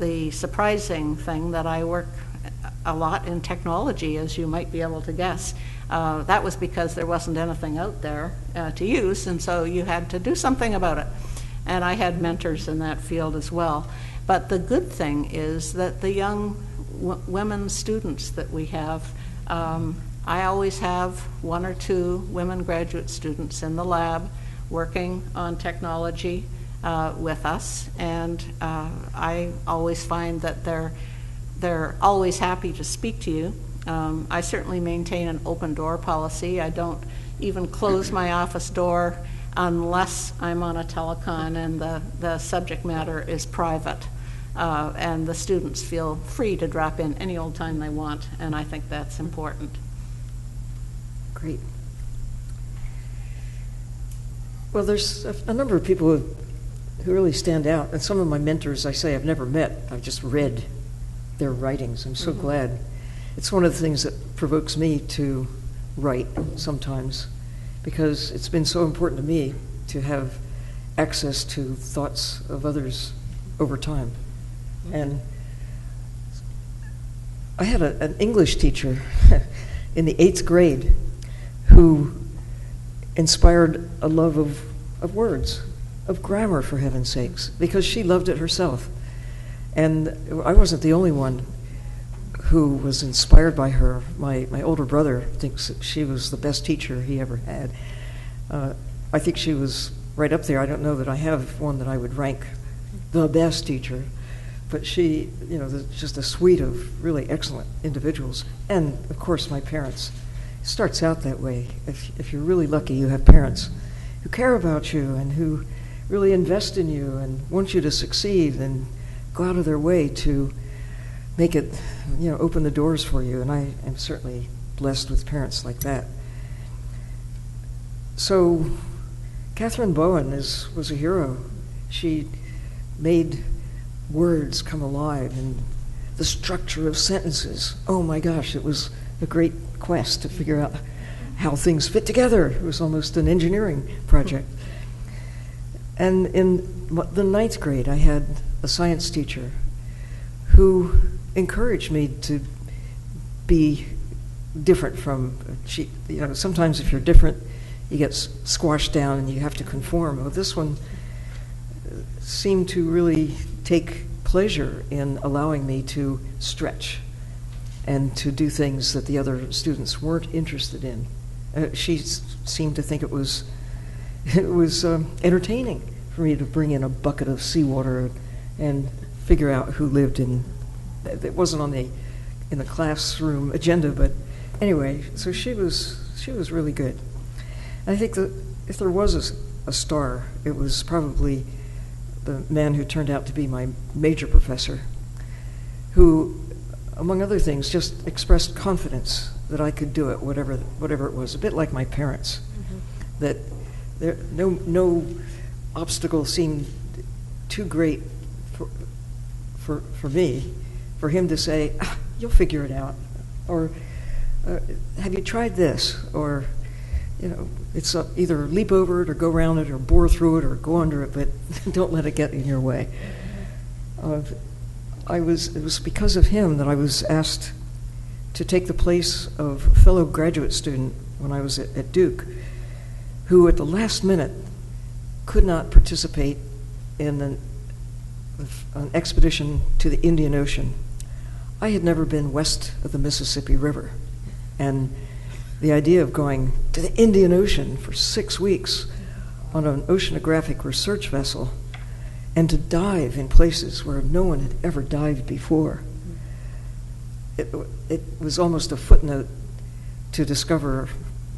the surprising thing that I work a lot in technology, as you might be able to guess. That was because there wasn't anything out there to use, and so you had to do something about it. And I had mentors in that field as well. But the good thing is that the young women students that we have, I always have 1 or 2 women graduate students in the lab working on technology with us, and I always find that they're always happy to speak to you. I certainly maintain an open door policy. I don't even close my office door unless I'm on a telecon and the subject matter is private. And the students feel free to drop in any old time they want, and I think that's important. Great. Well, there's a number of people who really stand out, and some of my mentors I say I've never met. I've just read their writings. I'm so glad. It's one of the things that provokes me to write sometimes, because it's been so important to me to have access to thoughts of others over time. And I had an English teacher in the 8th grade who inspired a love of words, of grammar, for heaven's sakes, because she loved it herself. And I wasn't the only one who was inspired by her. My older brother thinks that she was the best teacher he ever had. I think she was right up there. I don't know that I have one that I would rank the best teacher, but she, just a suite of really excellent individuals. And, of course, my parents. It starts out that way. If you're really lucky, you have parents who care about you and who really invest in you and want you to succeed and go out of their way to make it, open the doors for you. And I am certainly blessed with parents like that. So Catherine Bowen was a hero. She made words come alive and the structure of sentences. Oh my gosh, it was a great quest to figure out how things fit together. It was almost an engineering project. And in the 9th grade, I had a science teacher who encouraged me to be different from, sometimes if you're different, you get squashed down and you have to conform. Well, this one seemed to really take pleasure in allowing me to stretch and to do things that the other students weren't interested in. She seemed to think it was entertaining for me to bring in a bucket of seawater and figure out who lived in. It wasn't in the classroom agenda, but anyway. So she was really good. And I think that if there was a star, it was probably the man who turned out to be my major professor, who, among other things, just expressed confidence that I could do it, whatever it was. A bit like my parents, that no obstacle seemed too great for me, for him to say, "You'll figure it out," or "Have you tried this?" or it's either leap over it or go around it or bore through it or go under it, but don't let it get in your way. It was because of him that I was asked to take the place of a fellow graduate student when I was at Duke, who at the last minute could not participate in an expedition to the Indian Ocean. I had never been west of the Mississippi River, and the idea of going to the Indian Ocean for 6 weeks on an oceanographic research vessel and to dive in places where no one had ever dived before. It was almost a footnote to discover,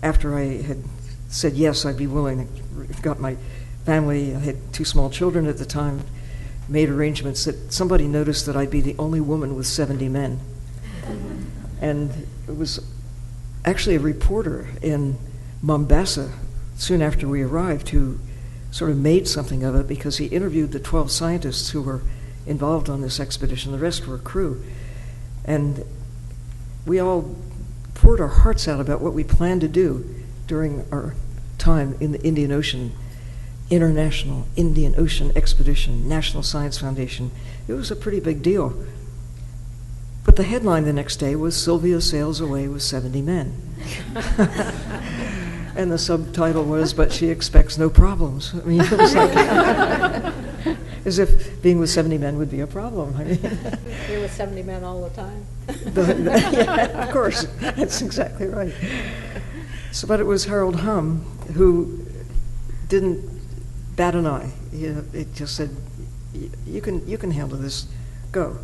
after I had said yes, I'd be willing, got my family, I had 2 small children at the time, made arrangements, that somebody noticed that I'd be the only woman with 70 men. And it was actually a reporter in Mombasa soon after we arrived who sort of made something of it, because he interviewed the 12 scientists who were involved on this expedition. The rest were crew. And we all poured our hearts out about what we planned to do during our time in the Indian Ocean, International Indian Ocean Expedition, National Science Foundation. It was a pretty big deal. But the headline the next day was "Sylvia sails away with 70 men." And the subtitle was, "But she expects no problems." I mean, it was like, as if being with 70 men would be a problem. I mean, You're with 70 men all the time. Yeah, of course, that's exactly right. So, but it was Harold Hum who didn't bat an eye. It just said, you can handle this, go.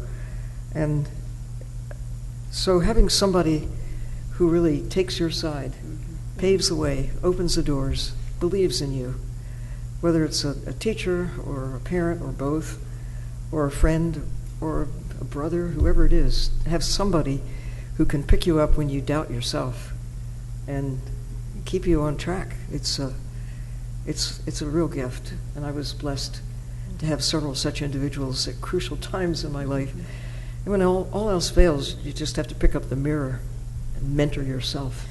And so having somebody who really takes your side, paves the way, opens the doors, believes in you, whether it's a teacher or a parent or both, or a friend or a brother, whoever it is, have somebody who can pick you up when you doubt yourself and keep you on track. It's a real gift, and I was blessed to have several such individuals at crucial times in my life. And when all else fails, you just have to pick up the mirror and mentor yourself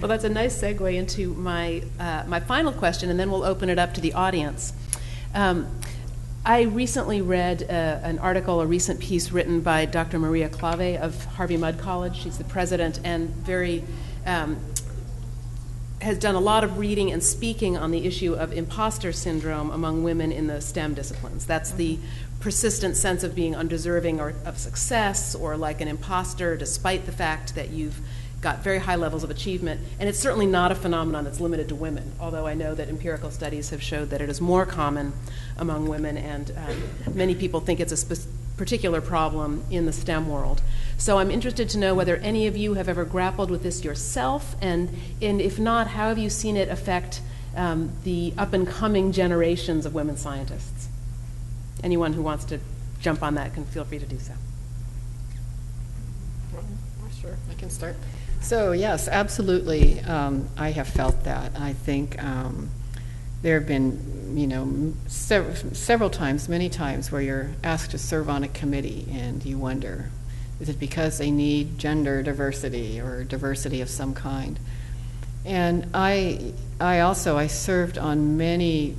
Well, that's a nice segue into my final question, and then we'll open it up to the audience. I recently read an article, a recent piece written by Dr. Maria Clave of Harvey Mudd College. She's the president and has done a lot of reading and speaking on the issue of imposter syndrome among women in the STEM disciplines. That's the persistent sense of being undeserving or of success, or like an imposter despite the fact that you've got very high levels of achievement. And it's certainly not a phenomenon that's limited to women, although I know that empirical studies have showed that it is more common among women, and many people think it's a particular problem in the STEM world. So I'm interested to know whether any of you have ever grappled with this yourself, and if not, how have you seen it affect the up-and-coming generations of women scientists? Anyone who wants to jump on that can feel free to do so. Sure, I can start. So yes, absolutely, I have felt that. I think there have been, several times, many times, where you're asked to serve on a committee, and you wonder, is it because they need gender diversity or diversity of some kind? And I served on many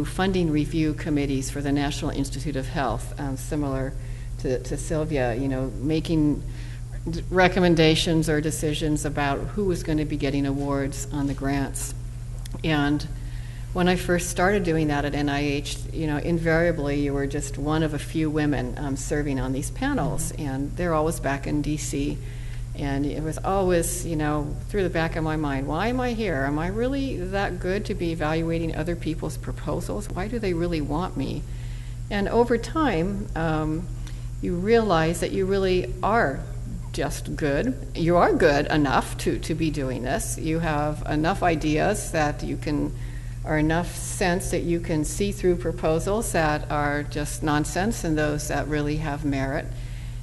funding review committees for the National Institute of Health, similar to Sylvia, making recommendations or decisions about who was going to be getting awards on the grants. And when I first started doing that at NIH, invariably you were just one of a few women serving on these panels, and they're always back in DC. And it was always, through the back of my mind, why am I here? Am I really that good to be evaluating other people's proposals? Why do they really want me? And over time, you realize that you really are just good. You are good enough to be doing this. You have enough ideas that or enough sense that you can see through proposals that are just nonsense and those that really have merit.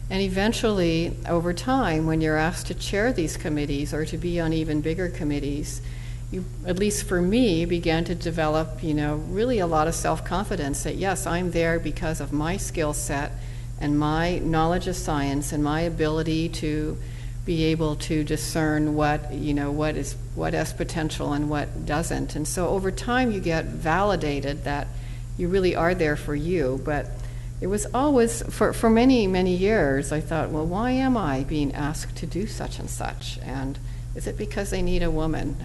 And eventually, over time, when you're asked to chair these committees or to be on even bigger committees, you, at least for me, began to develop, really a lot of self-confidence that, yes, I'm there because of my skill set and my knowledge of science and my ability to be able to discern what has potential and what doesn't. And so over time, you get validated that you really are there for you. But it was always, for many, many years, I thought, well, why am I being asked to do such and such? And is it because they need a woman,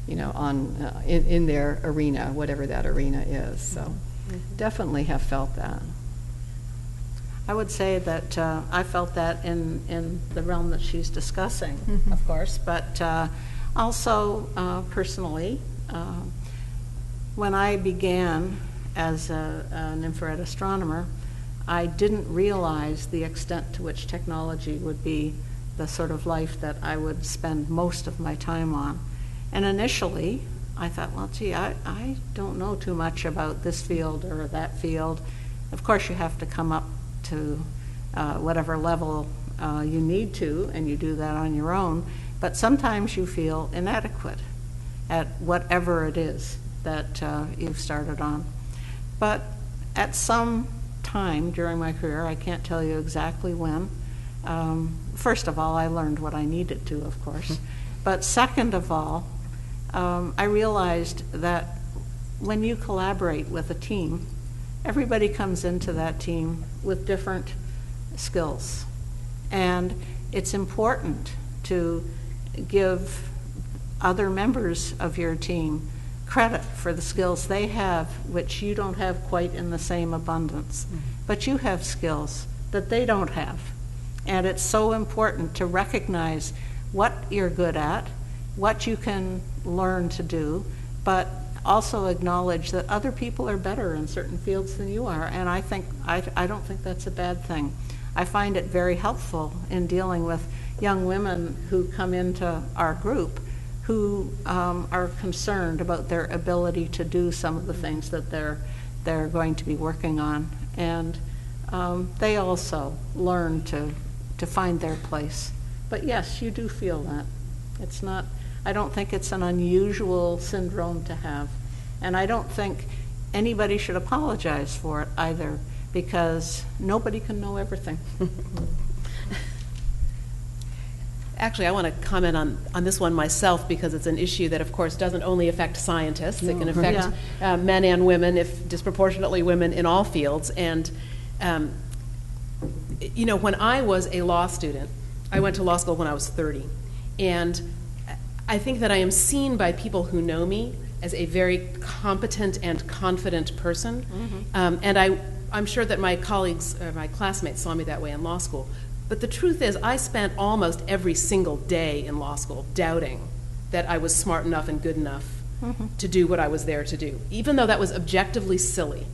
in their arena, whatever that arena is? So definitely have felt that. I would say that I felt that in the realm that she's discussing, of course, but also personally, when I began as an infrared astronomer, I didn't realize the extent to which technology would be the sort of life that I would spend most of my time on. And initially, I thought, well, gee, I don't know too much about this field or that field. Of course, you have to come up to whatever level you need to, and you do that on your own. But sometimes you feel inadequate at whatever it is that you've started on. But at some time during my career, I can't tell you exactly when, first of all, I learned what I needed to, of course. But second of all, I realized that when you collaborate with a team, everybody comes into that team with different skills. And it's important to give other members of your team credit for the skills they have, which you don't have quite in the same abundance. But you have skills that they don't have. And it's so important to recognize what you're good at, what you can learn to do, but also acknowledge that other people are better in certain fields than you are. And I don't think that's a bad thing. I find it very helpful in dealing with young women who come into our group who are concerned about their ability to do some of the things that they're going to be working on. And they also learn to find their place. But yes, you do feel that. It's not, I don't think it's an unusual syndrome to have. And I don't think anybody should apologize for it either, because nobody can know everything. Actually, I want to comment on this one myself because it's an issue that, of course, doesn't only affect scientists. It can affect men and women, if disproportionately women in all fields. And, you know, when I was a law student, I went to law school when I was 30. And I think that I am seen by people who know me as a very competent and confident person. And I'm sure that my colleagues, my classmates saw me that way in law school. But the truth is, I spent almost every single day in law school doubting that I was smart enough and good enough to do what I was there to do, even though that was objectively silly.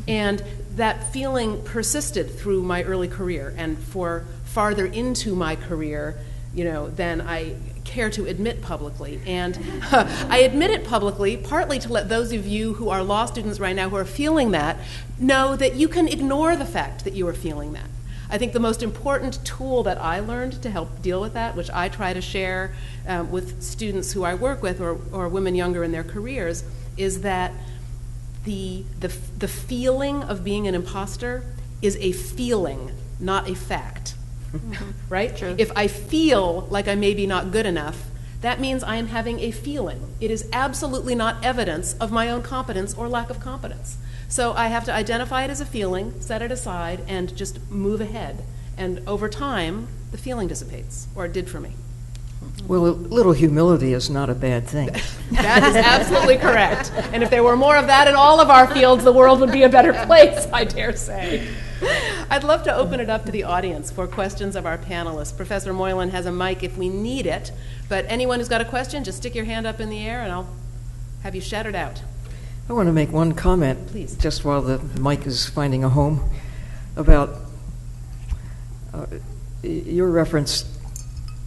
And that feeling persisted through my early career, and for farther into my career, you know, than I care to admit publicly. And I admit it publicly partly to let those of you who are law students right now who are feeling that know that you can ignore the fact that you are feeling that. I think the most important tool that I learned to help deal with that, which I try to share with students who I work with or women younger in their careers, is that the feeling of being an imposter is a feeling, not a fact. Right? True. If I feel like I may be not good enough, that means I am having a feeling. It is absolutely not evidence of my own competence or lack of competence. So I have to identify it as a feeling, set it aside, and just move ahead. And over time, the feeling dissipates, or it did for me. Well, a little humility is not a bad thing. That is absolutely correct. And if there were more of that in all of our fields, the world would be a better place, I dare say. I'd love to open it up to the audience for questions of our panelists. Professor Moylan has a mic if we need it, but anyone who's got a question, just stick your hand up in the air and I'll have you shout it out. I want to make one comment, please, just while the mic is finding a home, about your reference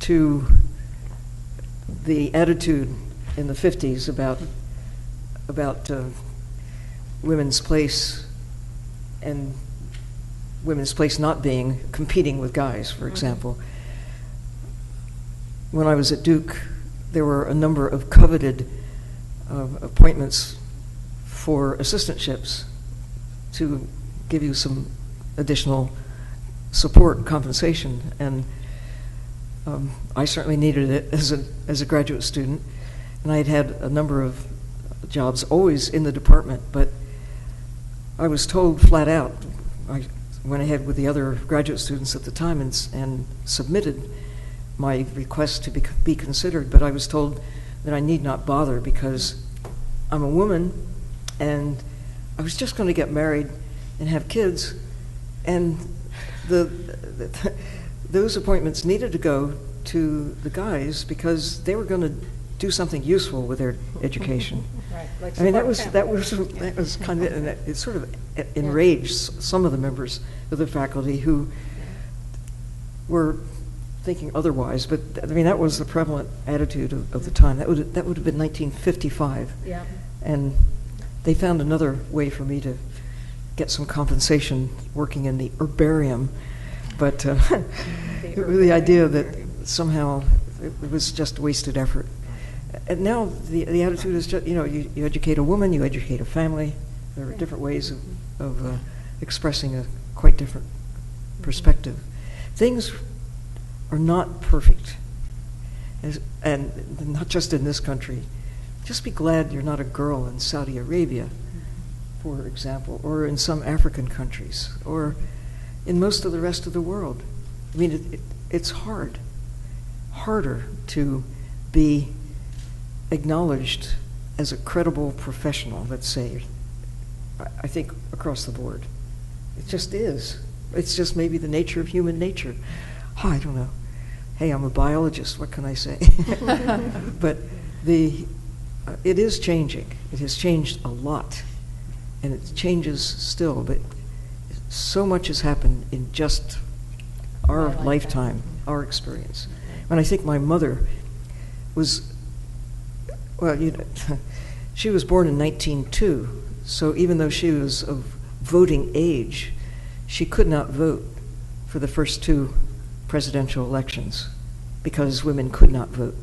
to the attitude in the 50s about women's place, and women's place not being competing with guys, for example. When I was at Duke, there were a number of coveted appointments for assistantships to give you some additional support, compensation, and I certainly needed it as a graduate student, and I had a number of jobs always in the department, but I was told flat out, I went ahead with the other graduate students at the time and submitted my request to be considered, but I was told that I need not bother because I'm a woman and I was just going to get married and have kids, and those appointments needed to go to the guys because they were going to do something useful with their education. Right, like I mean, that was kind of, and it sort of enraged some of the members of the faculty who were thinking otherwise. But I mean, that was the prevalent attitude of the time. That would have been 1955. Yeah. And they found another way for me to get some compensation working in the herbarium. But the idea that somehow it was just wasted effort. And now the attitude is just, you educate a woman, you educate a family. There are different ways of expressing a quite different perspective. Things are not perfect, and not just in this country. Just be glad you're not a girl in Saudi Arabia, for example, or in some African countries, or in most of the rest of the world. I mean, it's harder to be acknowledged as a credible professional, let's say, I think across the board. It just is. It's just maybe the nature of human nature. I don't know. Hey, I'm a biologist, what can I say? But it is changing. It has changed a lot, and it changes still, but so much has happened in just our lifetime, our experience. And I think my mother was, she was born in 1902, so even though she was of voting age, she could not vote for the first two presidential elections because women could not vote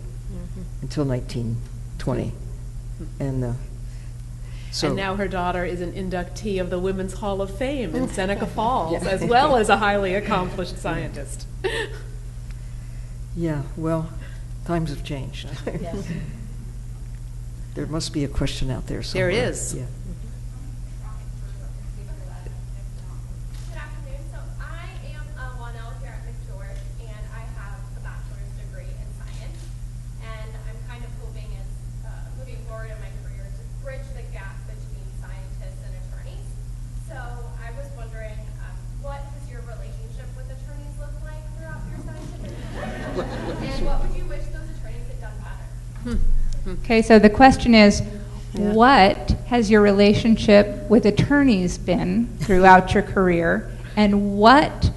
until 1920. And and now her daughter is an inductee of the Women's Hall of Fame in Seneca Falls, as well as a highly accomplished scientist. Yeah, well, times have changed. Yes. There must be a question out there somewhere. There is. Yeah. Good afternoon. So I am a 1L here at McGeorge, and I have a bachelor's degree in science. And I'm kind of hoping as moving forward in my career to bridge the gap between scientists and attorneys. So I was wondering, what has your relationship with attorneys looked like throughout your scientific career? And what would you wish those attorneys had done better? Okay, so the question is, what has your relationship with attorneys been throughout your career, and what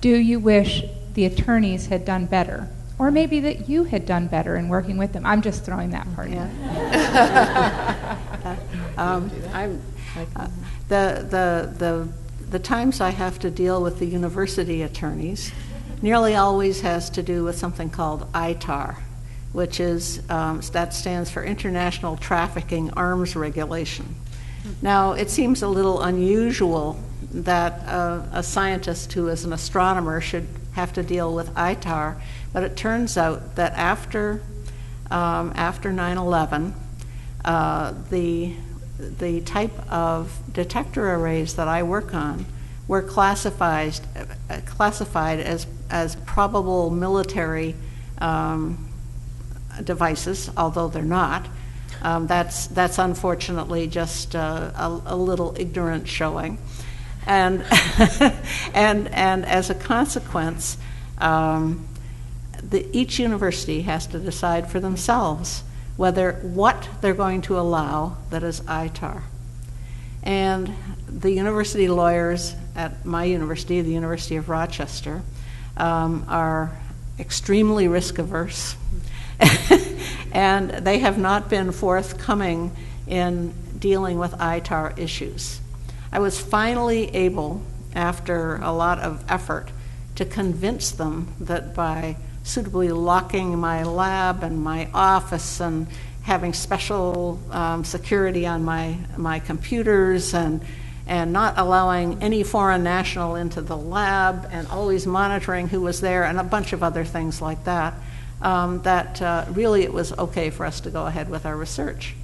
do you wish the attorneys had done better? Or maybe that you had done better in working with them. I'm just throwing that part in. The times I have to deal with the university attorneys nearly always has to do with something called ITAR, which is, that stands for International Trafficking Arms Regulation. Now, it seems a little unusual that a scientist who is an astronomer should have to deal with ITAR, but it turns out that after 9/11, the type of detector arrays that I work on were classified as probable military devices, although they're not. That's unfortunately just a little ignorant showing, and and as a consequence, each university has to decide for themselves what they're going to allow that is ITAR. And the university lawyers at my university, the University of Rochester, are extremely risk averse. And they have not been forthcoming in dealing with ITAR issues. I was finally able, after a lot of effort, to convince them that by suitably locking my lab and my office and having special security on my computers and not allowing any foreign national into the lab and always monitoring who was there and a bunch of other things like that, that really it was okay for us to go ahead with our research.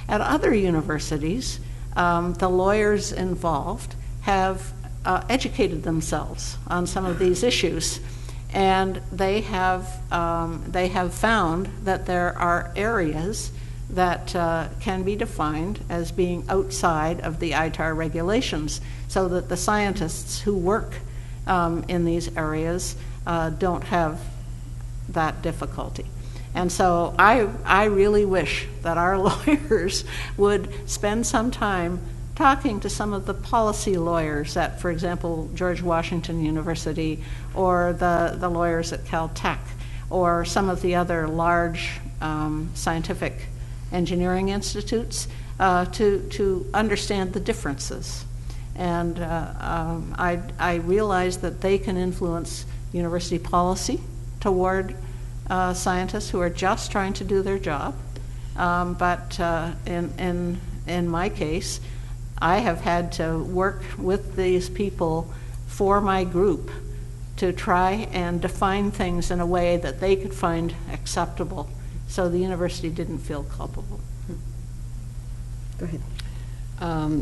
At other universities, the lawyers involved have educated themselves on some of these issues, and they have found that there are areas that can be defined as being outside of the ITAR regulations, so that the scientists who work in these areas don't have that difficulty. And so I really wish that our lawyers would spend some time talking to some of the policy lawyers at, for example, George Washington University, or the lawyers at Caltech, or some of the other large scientific engineering institutes, to understand the differences. And I realize that they can influence university policy toward scientists who are just trying to do their job. But in my case, I have had to work with these people for my group to try and define things in a way that they could find acceptable, so the university didn't feel culpable. Go ahead.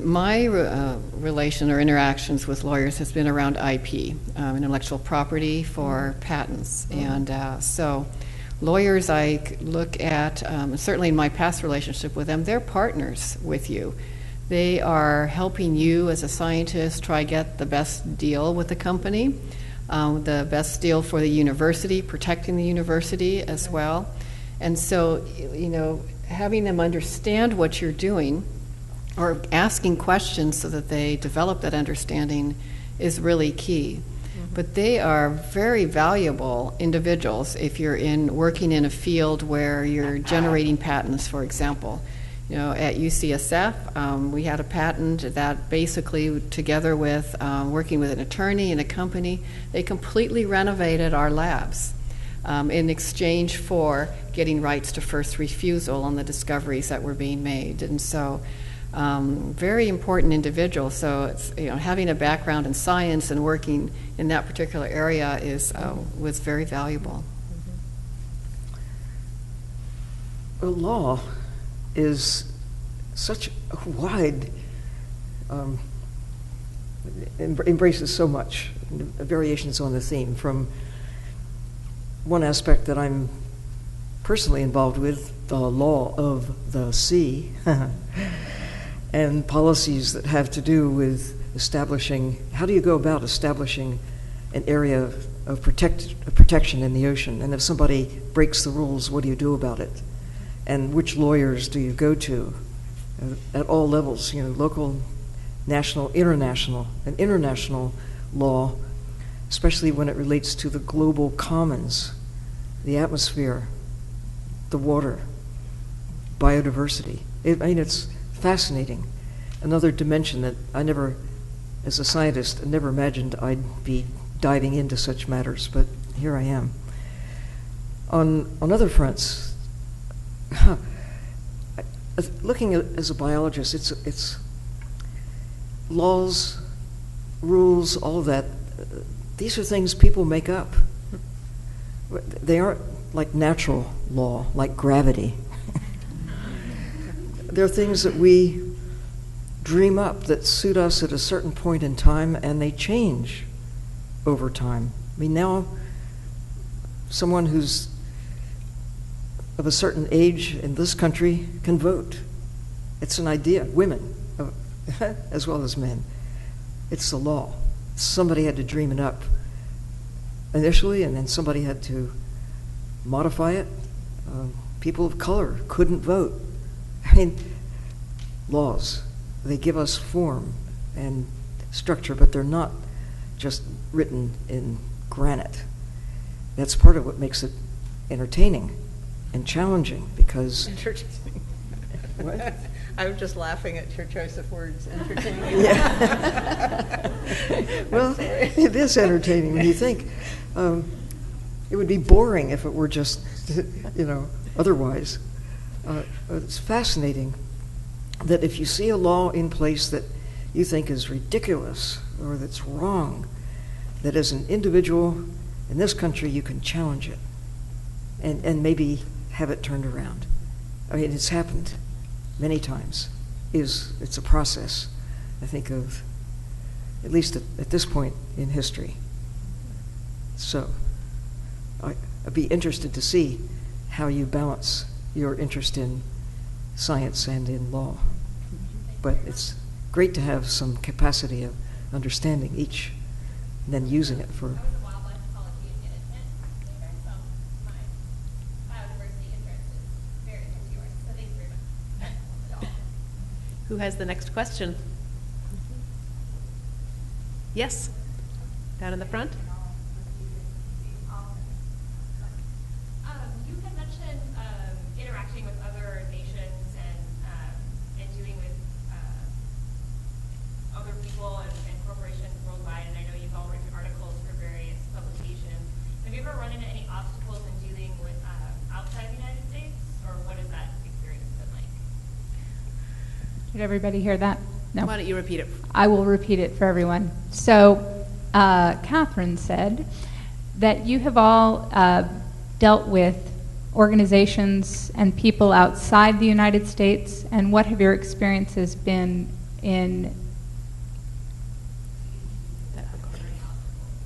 My relation or interactions with lawyers has been around IP, intellectual property for patents. And so lawyers, I look at, certainly in my past relationship with them, they're partners with you. They are helping you as a scientist try get the best deal with the company, the best deal for the university, protecting the university as well. And so, having them understand what you're doing, or asking questions so that they develop that understanding, is really key. Mm-hmm. But they are very valuable individuals if you're working in a field where you're generating patents, for example. At UCSF, we had a patent that basically, together with working with an attorney and a company, they completely renovated our labs in exchange for getting rights to first refusal on the discoveries that were being made. And so very important individual. So it's, having a background in science and working in that particular area was very valuable. Well, law is such a wide, embraces so much variations on the theme. From one aspect that I'm personally involved with, the law of the sea, and policies that have to do with establishing, how do you go about establishing an area of protection in the ocean? And if somebody breaks the rules, what do you do about it? And which lawyers do you go to at all levels, local, national, international, and international law, especially when it relates to the global commons, the atmosphere, the water, biodiversity. It's fascinating. Another dimension that I never, as a scientist, I never imagined I'd be diving into such matters, but here I am. On other fronts, looking at, as a biologist, it's laws, rules, all of that. These are things people make up. They aren't like natural law, like gravity. They're things that we dream up that suit us at a certain point in time, and they change over time. I mean, now someone who's of a certain age in this country can vote. It's an idea. Women, as well as men. It's the law. Somebody had to dream it up initially, and then somebody had to modify it. People of color couldn't vote. I mean, laws, they give us form and structure, but they're not just written in granite. That's part of what makes it entertaining and challenging, because... Entertaining. What? I was just laughing at your choice of words, entertaining. Yeah. Well, it is entertaining when you think. It would be boring if it were just, otherwise. It's fascinating that if you see a law in place that you think is ridiculous or that's wrong, that as an individual in this country you can challenge it and maybe have it turned around. I mean, it's happened many times. It's a process, I think, of, at least at this point in history. So I'd be interested to see how you balance your interest in science and in law. But it's great to have some capacity of understanding each and then using it for... I was a wildlife ecology and intent major, so my biodiversity interest is very akin to yours. So thanks very much. Who has the next question? Yes, down in the front. You had mentioned interacting with other nations and doing with other people and corporations worldwide, and I know you've all written articles for various publications. Have you ever run into any obstacles in dealing with outside the United States, or what has that experience been like? Did everybody hear that? No. Why don't you repeat it? I will repeat it for everyone. So, Catherine said that you have all dealt with organizations and people outside the United States, and what have your experiences been in?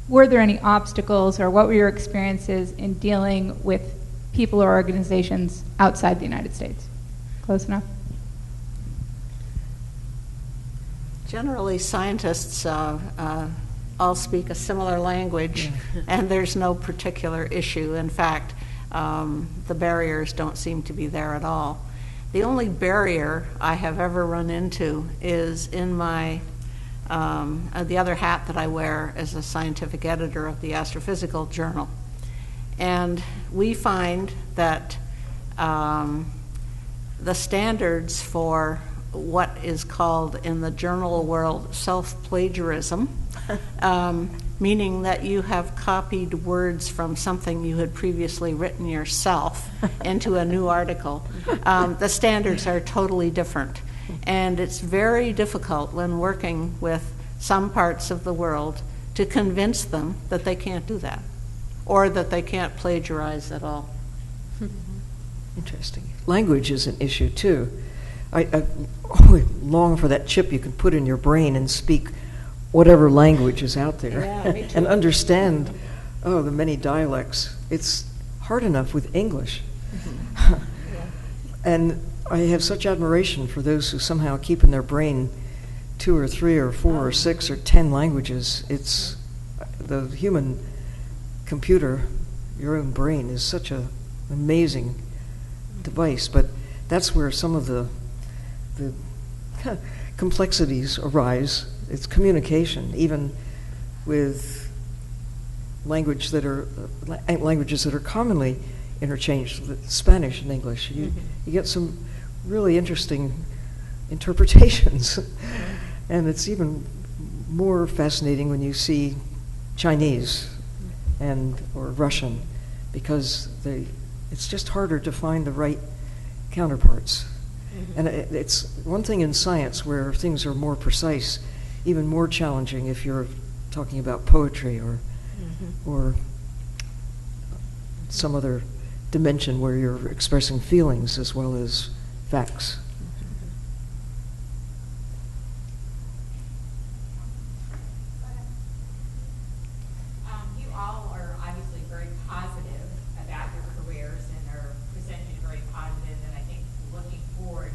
Were there any obstacles, or what were your experiences in dealing with people or organizations outside the United States? Close enough? Generally, scientists all speak a similar language, and there's no particular issue. In fact, the barriers don't seem to be there at all. The only barrier I have ever run into is in my the other hat that I wear as a scientific editor of the Astrophysical Journal. And we find that the standards for what is called in the journal world self-plagiarism, meaning that you have copied words from something you had previously written yourself into a new article. The standards are totally different. And it's very difficult when working with some parts of the world to convince them that they can't do that, or that they can't plagiarize at all. Interesting. Language is an issue, too. I always long for that chip you can put in your brain and speak whatever language is out there. Yeah, me too. And understand, the many dialects. It's hard enough with English. And I have such admiration for those who somehow keep in their brain 2 or 3 or 4 or 6 or 10 languages. It's the human computer, your own brain, is such an amazing device, but that's where some of the complexities arise. It's communication, even with languages that are commonly interchanged with Spanish and English. You get some really interesting interpretations, and it's even more fascinating when you see Chinese or Russian, because it's just harder to find the right counterparts. And it's one thing in science where things are more precise, even more challenging if you're talking about poetry or some other dimension where you're expressing feelings as well as facts. You all are obviously very positive about your careers and are presenting a very positive and I think looking forward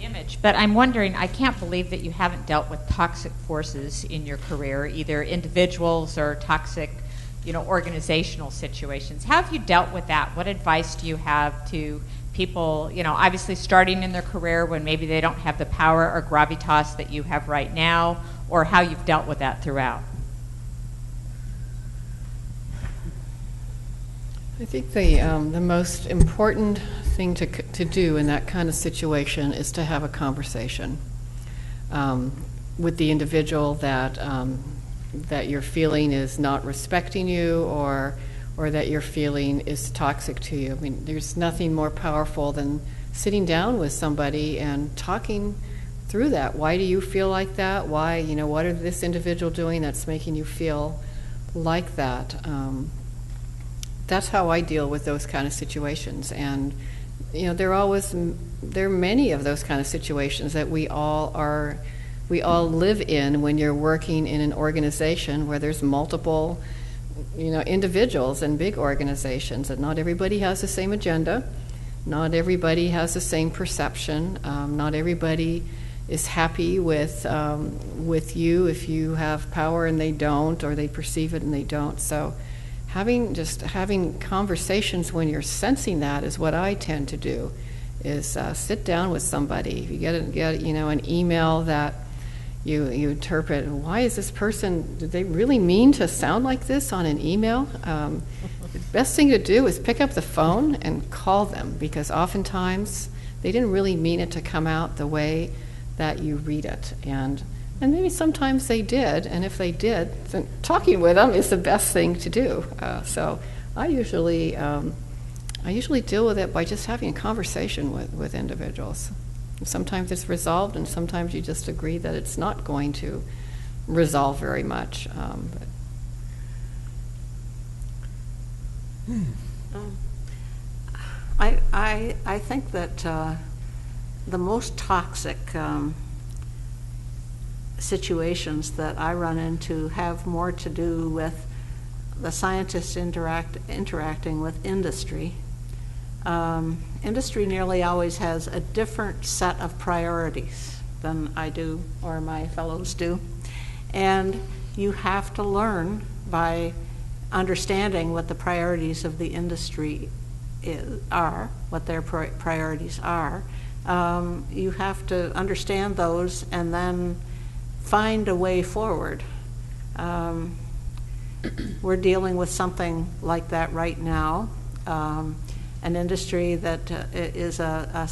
image. But I'm wondering, I can't believe that you haven't dealt with toxic forces in your career, either individuals or toxic, organizational situations. How have you dealt with that? What advice do you have to people, obviously starting in their career when maybe they don't have the power or gravitas that you have right now, or how you've dealt with that throughout? I think the most important thing to do in that kind of situation is to have a conversation with the individual that you're feeling is not respecting you, or that you're feeling is toxic to you. I mean, there's nothing more powerful than sitting down with somebody and talking through that. Why do you feel like that? Why, what is this individual doing that's making you feel like that? That's how I deal with those kind of situations. And there are many of those kind of situations that we all live in when you're working in an organization where there's multiple individuals in big organizations, and not everybody has the same agenda, not everybody has the same perception, not everybody is happy with you if you have power and they don't, or they perceive it and they don't. So having conversations when you're sensing that is what I tend to do, is sit down with somebody. If you get an email that you interpret, why is this person, did they really mean to sound like this on an email? The best thing to do is pick up the phone and call them, because oftentimes they didn't really mean it to come out the way that you read it. And maybe sometimes they did, and if they did, then talking with them is the best thing to do. So I usually deal with it by just having a conversation with individuals. Sometimes it's resolved, and sometimes you just agree that it's not going to resolve very much. I think that the most toxic situations that I run into have more to do with the scientists interacting with industry. Industry nearly always has a different set of priorities than I do or my fellows do. And you have to learn by understanding what the priorities of the industry are, what their priorities are. You have to understand those and then find a way forward. We're dealing with something like that right now. An industry that is a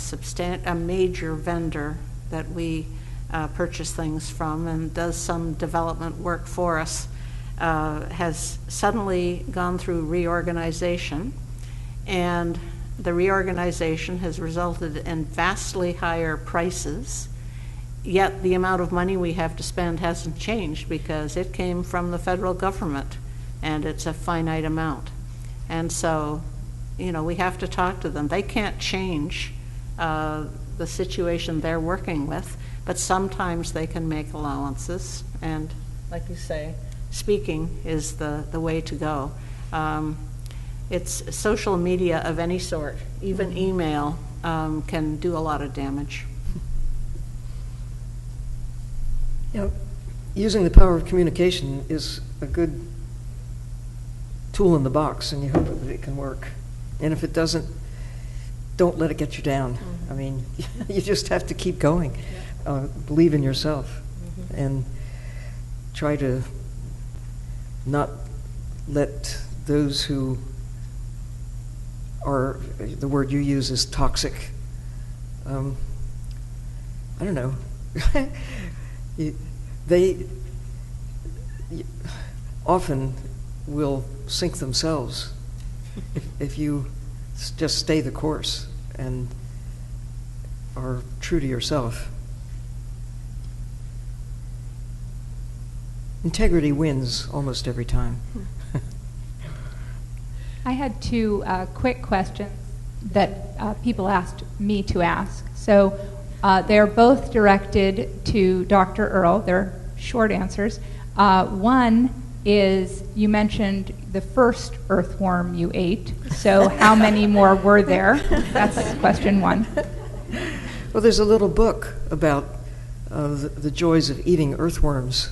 major vendor that we purchase things from and does some development work for us, has suddenly gone through reorganization, and The reorganization has resulted in vastly higher prices, yet the amount of money we have to spend hasn't changed because it came from the federal government, and it's a finite amount. And so, we have to talk to them. They can't change the situation they're working with, but sometimes they can make allowances, and like you say, speaking is the way to go. It's social media of any sort, even email, can do a lot of damage. Using the power of communication is a good tool in the box, and you hope that it can work. And if it doesn't, don't let it get you down. I mean, you just have to keep going. Believe in yourself, and try to not let those who are, the word you use is toxic. I don't know. They often will sink themselves if you just stay the course and are true to yourself. Integrity wins almost every time. I had two quick questions that people asked me to ask. So they're both directed to Dr. Earle. They're short answers. One is, you mentioned the first earthworm you ate. So how many more were there? That's question one. Well, there's a little book about the joys of eating earthworms.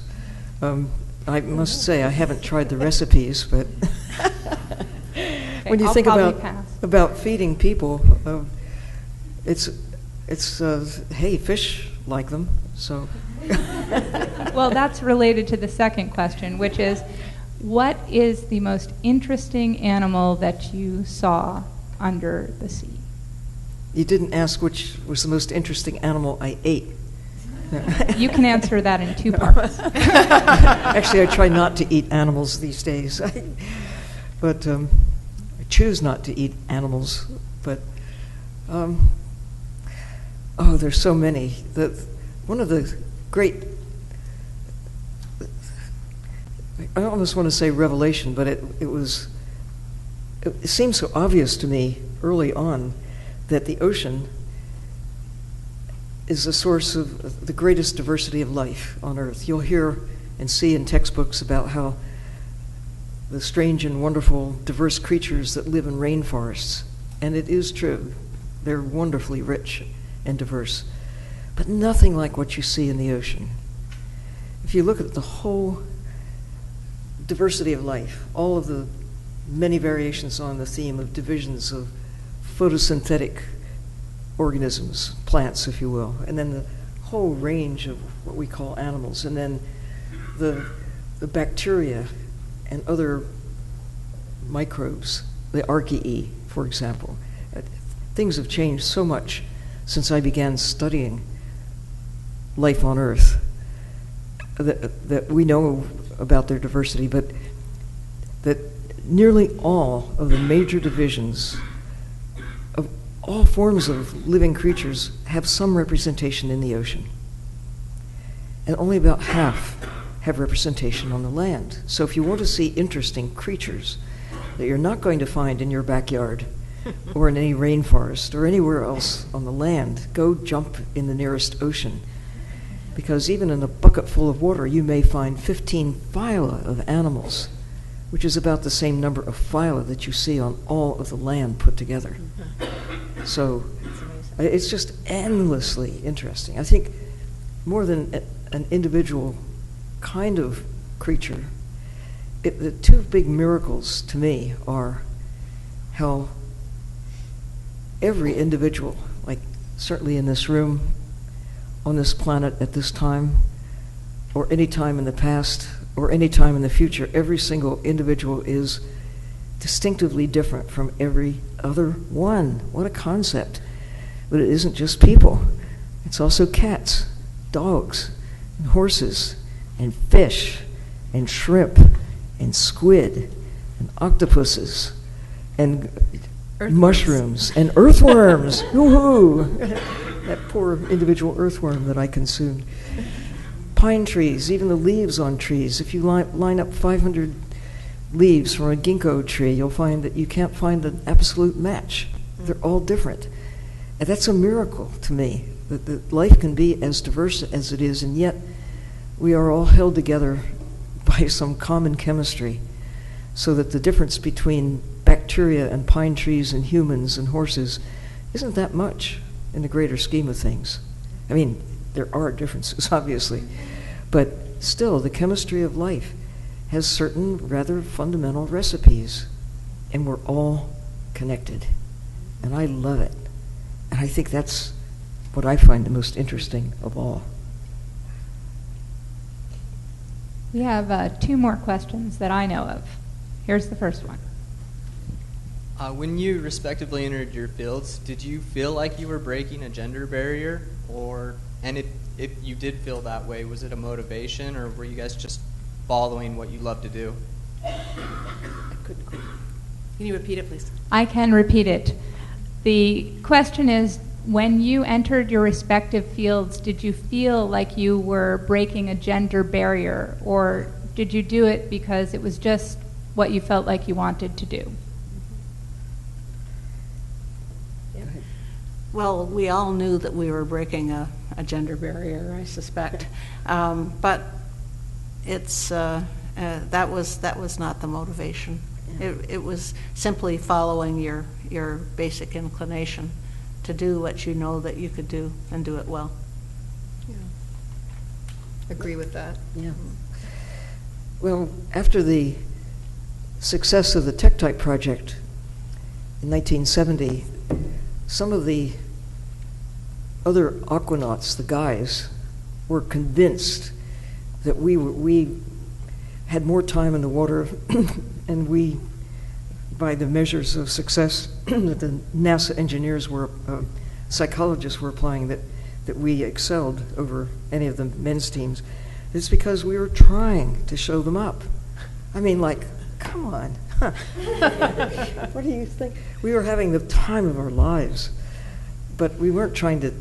I must say I haven't tried the recipes, but when you think about feeding people, it's hey, fish like them, so. Well, that's related to the second question, which is, what is the most interesting animal that you saw under the sea? You didn't ask which was the most interesting animal I ate. You can answer that in two parts. Actually, I try not to eat animals these days. But I choose not to eat animals. But, there's so many. One of the great, I almost want to say revelation, but it seemed so obvious to me early on that the ocean is the source of the greatest diversity of life on Earth. You'll hear and see in textbooks about how the strange and wonderful diverse creatures that live in rainforests, and it is true. They're wonderfully rich and diverse, but nothing like what you see in the ocean. If you look at the whole diversity of life, all of the many variations on the theme of divisions of photosynthetic organisms, plants, if you will, and then the whole range of what we call animals, and then the bacteria and other microbes, the archaea, for example. Things have changed so much since I began studying life on Earth that we know about their diversity, but that nearly all of the major divisions of all forms of living creatures have some representation in the ocean. And only about half have representation on the land. So if you want to see interesting creatures that you're not going to find in your backyard or in any rainforest or anywhere else on the land, go jump in the nearest ocean. Because even in a bucket full of water, you may find 15 phyla of animals, which is about the same number of phyla that you see on all of the land put together. So it's just endlessly interesting. I think more than an individual kind of creature, the two big miracles to me are how every individual, like certainly in this room, on this planet at this time, or any time in the past, or any time in the future, every single individual is distinctively different from every other one. What a concept. But it isn't just people. It's also cats, dogs, and horses, and fish, and shrimp, and squid, and octopuses, and mushrooms and earthworms. Woohoo! That poor individual earthworm that I consumed. Pine trees, even the leaves on trees. If you line up 500 leaves from a ginkgo tree, you'll find that you can't find an absolute match. They're all different. And that's a miracle to me, that life can be as diverse as it is, and yet we are all held together by some common chemistry, so that the difference between bacteria and pine trees and humans and horses isn't that much in the greater scheme of things. I mean, there are differences, obviously, but still, the chemistry of life has certain rather fundamental recipes, and we're all connected. And I love it. And I think that's what I find the most interesting of all. We have 2 more questions that I know of. Here's the first one. When you respectively entered your fields, did you feel like you were breaking a gender barrier? And if you did feel that way, was it a motivation, or were you guys just following what you love to do? Can you repeat it, please? I can repeat it. The question is, when you entered your respective fields, did you feel like you were breaking a gender barrier, or did you do it because it was just what you felt like you wanted to do? Well, we all knew that we were breaking a gender barrier, I suspect, but it's that was not the motivation. It was simply following your basic inclination to do what you know that you could do and do it well. Yeah. Agree with that. Yeah. Well, after the success of the TechType project in 1970, some of the other aquanauts, the guys, were convinced that we had more time in the water and we, by the measures of success that the NASA engineers psychologists were applying, that we excelled over any of the men's teams. It's because we were trying to show them up. I mean, like, come on. What do you think? We were having the time of our lives, but we weren't trying to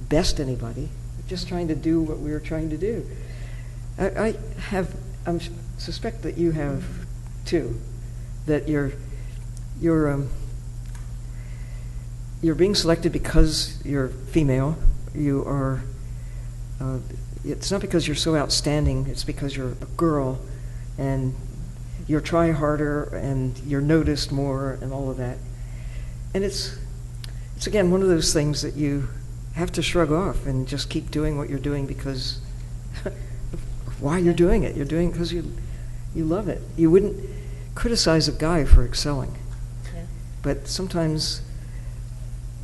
best anybody, just trying to do what we were trying to do. I suspect that you have too, that you're being selected because you're female. You are. It's not because you're so outstanding. It's because you're a girl, and you're try harder, and you're noticed more, and all of that. And it's again one of those things that you have to shrug off and just keep doing what you're doing because why you're doing it. You're doing it because you love it. You wouldn't criticize a guy for excelling. Yeah. But sometimes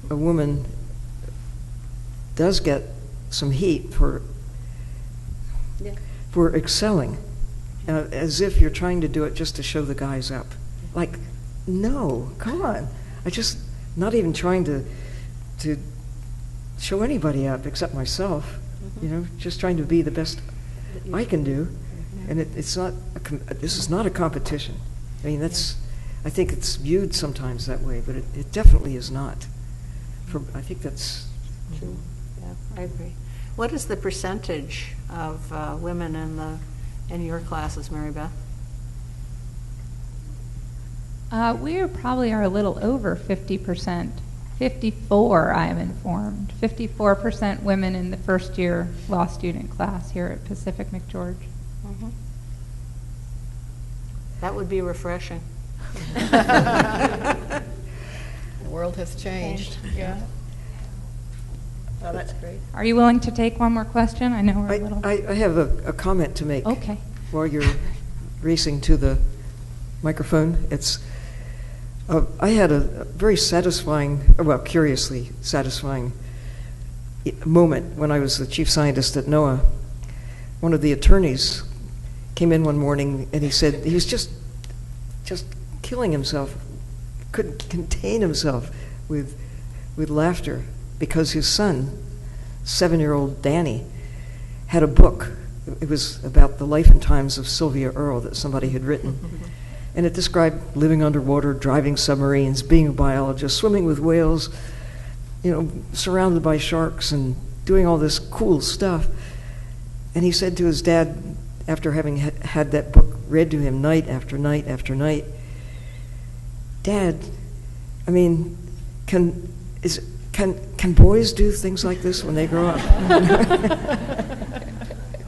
a woman does get some heat for excelling, as if you're trying to do it just to show the guys up. Like, no, come on. Not even trying to show anybody up except myself, just trying to be the best I can do. And it's not, this is not a competition. I mean, I think it's viewed sometimes that way, but it definitely is not. I think that's true. Yeah, I agree. What is the percentage of women in your classes, Mary Beth? We probably are a little over 50%. 54, I am informed. 54% women in the first year law student class here at Pacific McGeorge. Mm-hmm. That would be refreshing. The world has changed. Yeah. Oh, that's great. Are you willing to take one more question? I know we're a little... I have a comment to make. Okay. While you're racing to the microphone. I had a very satisfying, curiously satisfying moment when I was the chief scientist at NOAA. One of the attorneys came in one morning and he said he was just killing himself, couldn't contain himself with laughter because his son, 7-year-old Danny, had a book. It was about the life and times of Sylvia Earle that somebody had written. And it described living underwater, driving submarines, being a biologist, swimming with whales, surrounded by sharks and doing all this cool stuff. And he said to his dad, after having had that book read to him night after night after night, "Dad, I mean, can boys do things like this when they grow up?"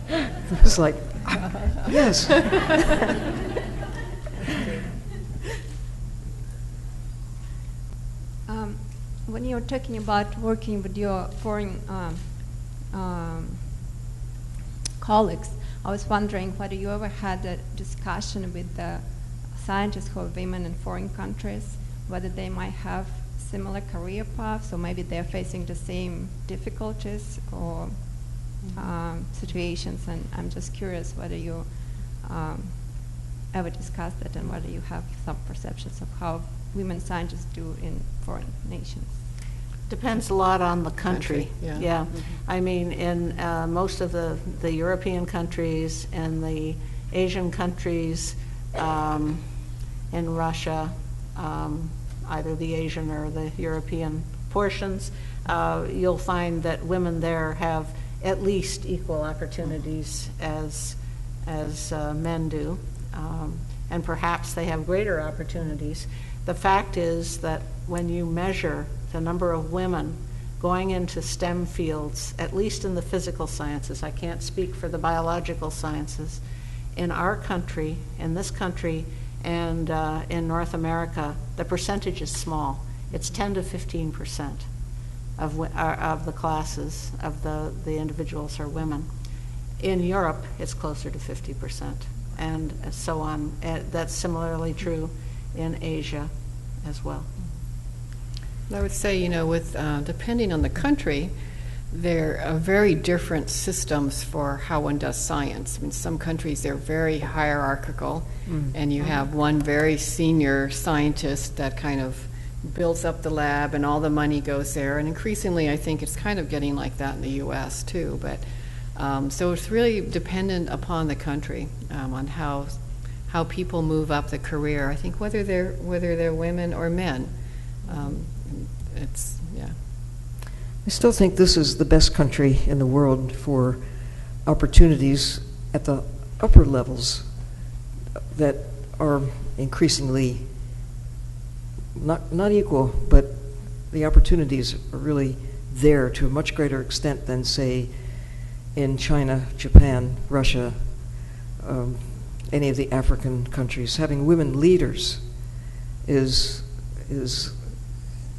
It was like, yes. When you're talking about working with your foreign colleagues, I was wondering whether you ever had a discussion with the scientists who are women in foreign countries, whether they might have similar career paths, or maybe they're facing the same difficulties or situations. And I'm just curious whether you ever discussed that and whether you have some perceptions of how women scientists do in foreign nations. Depends a lot on the country. Yeah. I mean, in most of the European countries and the Asian countries, in Russia, either the Asian or the European portions, you'll find that women there have at least equal opportunities as men do, and perhaps they have greater opportunities. The fact is that when you measure the number of women going into STEM fields, at least in the physical sciences, I can't speak for the biological sciences, in our country, in this country, and in North America, the percentage is small. It's 10 to 15% of the classes, of the individuals are women. In Europe, it's closer to 50%, and so on. That's similarly true in Asia as well. I would say, with depending on the country, there are very different systems for how one does science. I mean, some countries, they're very hierarchical, and you have one very senior scientist that kind of builds up the lab, and all the money goes there. And increasingly, I think it's kind of getting like that in the U.S. too. But so it's really dependent upon the country, on how people move up the career. I think whether they're women or men. I still think this is the best country in the world for opportunities at the upper levels that are increasingly not equal, but the opportunities are really there to a much greater extent than, say, in China, Japan, Russia, any of the African countries. Having women leaders is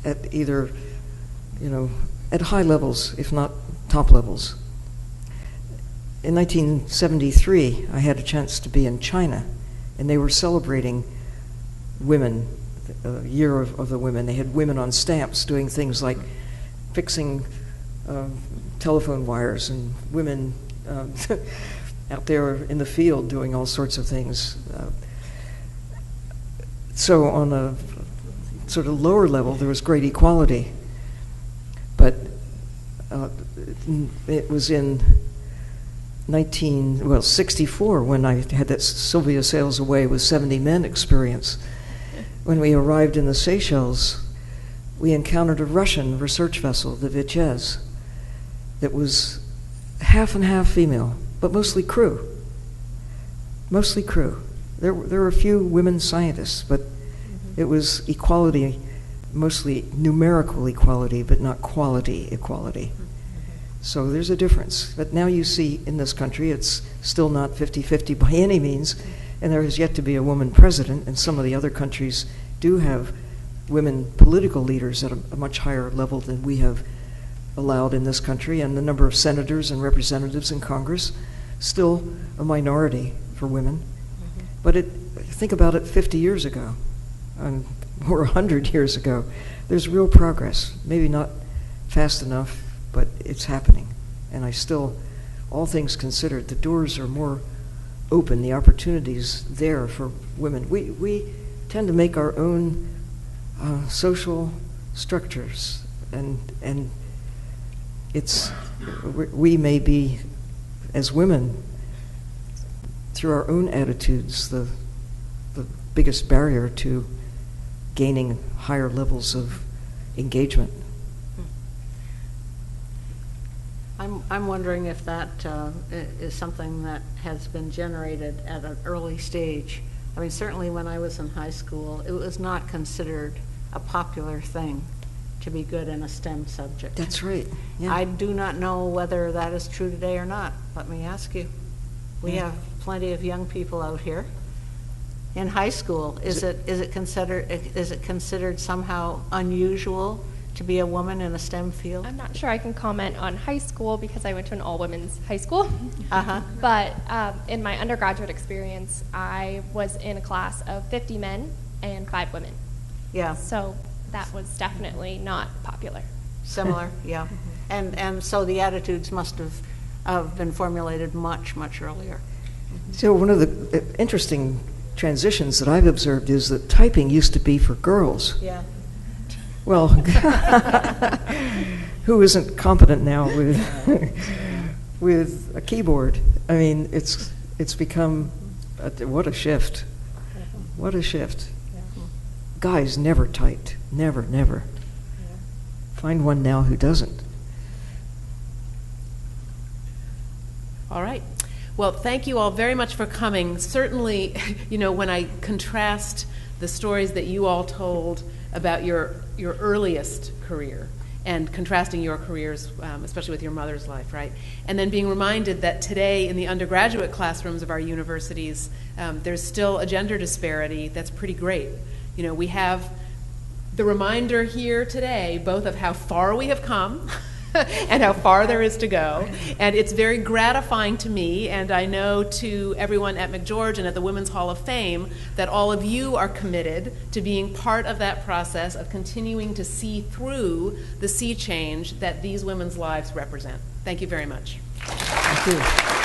at either, at high levels, if not top levels. In 1973, I had a chance to be in China, and they were celebrating women, Year of the Women. They had women on stamps doing things like fixing telephone wires, and women out there in the field doing all sorts of things. So on a sort of lower level, there was great equality. But it was in 64 when I had that Sylvia Sails Away with 70 Men experience. When we arrived in the Seychelles, we encountered a Russian research vessel, the Vitesse, that was half and half female, but mostly crew. Mostly crew. There were a few women scientists, but it was equality, mostly numerical equality, but not quality equality. So there's a difference. But now you see in this country, it's still not 50-50 by any means, and there has yet to be a woman president, and some of the other countries do have women political leaders at a much higher level than we have allowed in this country, and the number of senators and representatives in Congress, still a minority for women. But think about it 50 years ago, or 100 years ago. There's real progress. Maybe not fast enough, but it's happening. And all things considered, the doors are more open, the opportunities there for women. We tend to make our own social structures, and we may be, as women, through our own attitudes, the biggest barrier to gaining higher levels of engagement. I'm wondering if that is something that has been generated at an early stage. I mean, certainly when I was in high school, it was not considered a popular thing to be good in a STEM subject. That's right. Yeah. I do not know whether that is true today or not. Let me ask you. We have plenty of young people out here. In high school, is it considered somehow unusual to be a woman in a STEM field? I'm not sure I can comment on high school because I went to an all-women's high school. Uh-huh. But in my undergraduate experience, I was in a class of 50 men and 5 women. Yeah. So that was definitely not popular. Similar, yeah. And so the attitudes must have been formulated much, much earlier. So one of the interesting transitions that I've observed is that typing used to be for girls. Yeah. Well, who isn't competent now with a keyboard? I mean, it's become what a shift. What a shift. Guys never typed. Never. Find one now who doesn't. All right. Well, thank you all very much for coming. Certainly, when I contrast the stories that you all told about your earliest career and contrasting your careers, especially with your mother's life, right? And then being reminded that today in the undergraduate classrooms of our universities, there's still a gender disparity that's pretty great. We have the reminder here today both of how far we have come and how far there is to go. And it's very gratifying to me, and I know to everyone at McGeorge and at the Women's Hall of Fame, that all of you are committed to being part of that process of continuing to see through the sea change that these women's lives represent. Thank you very much. Thank you.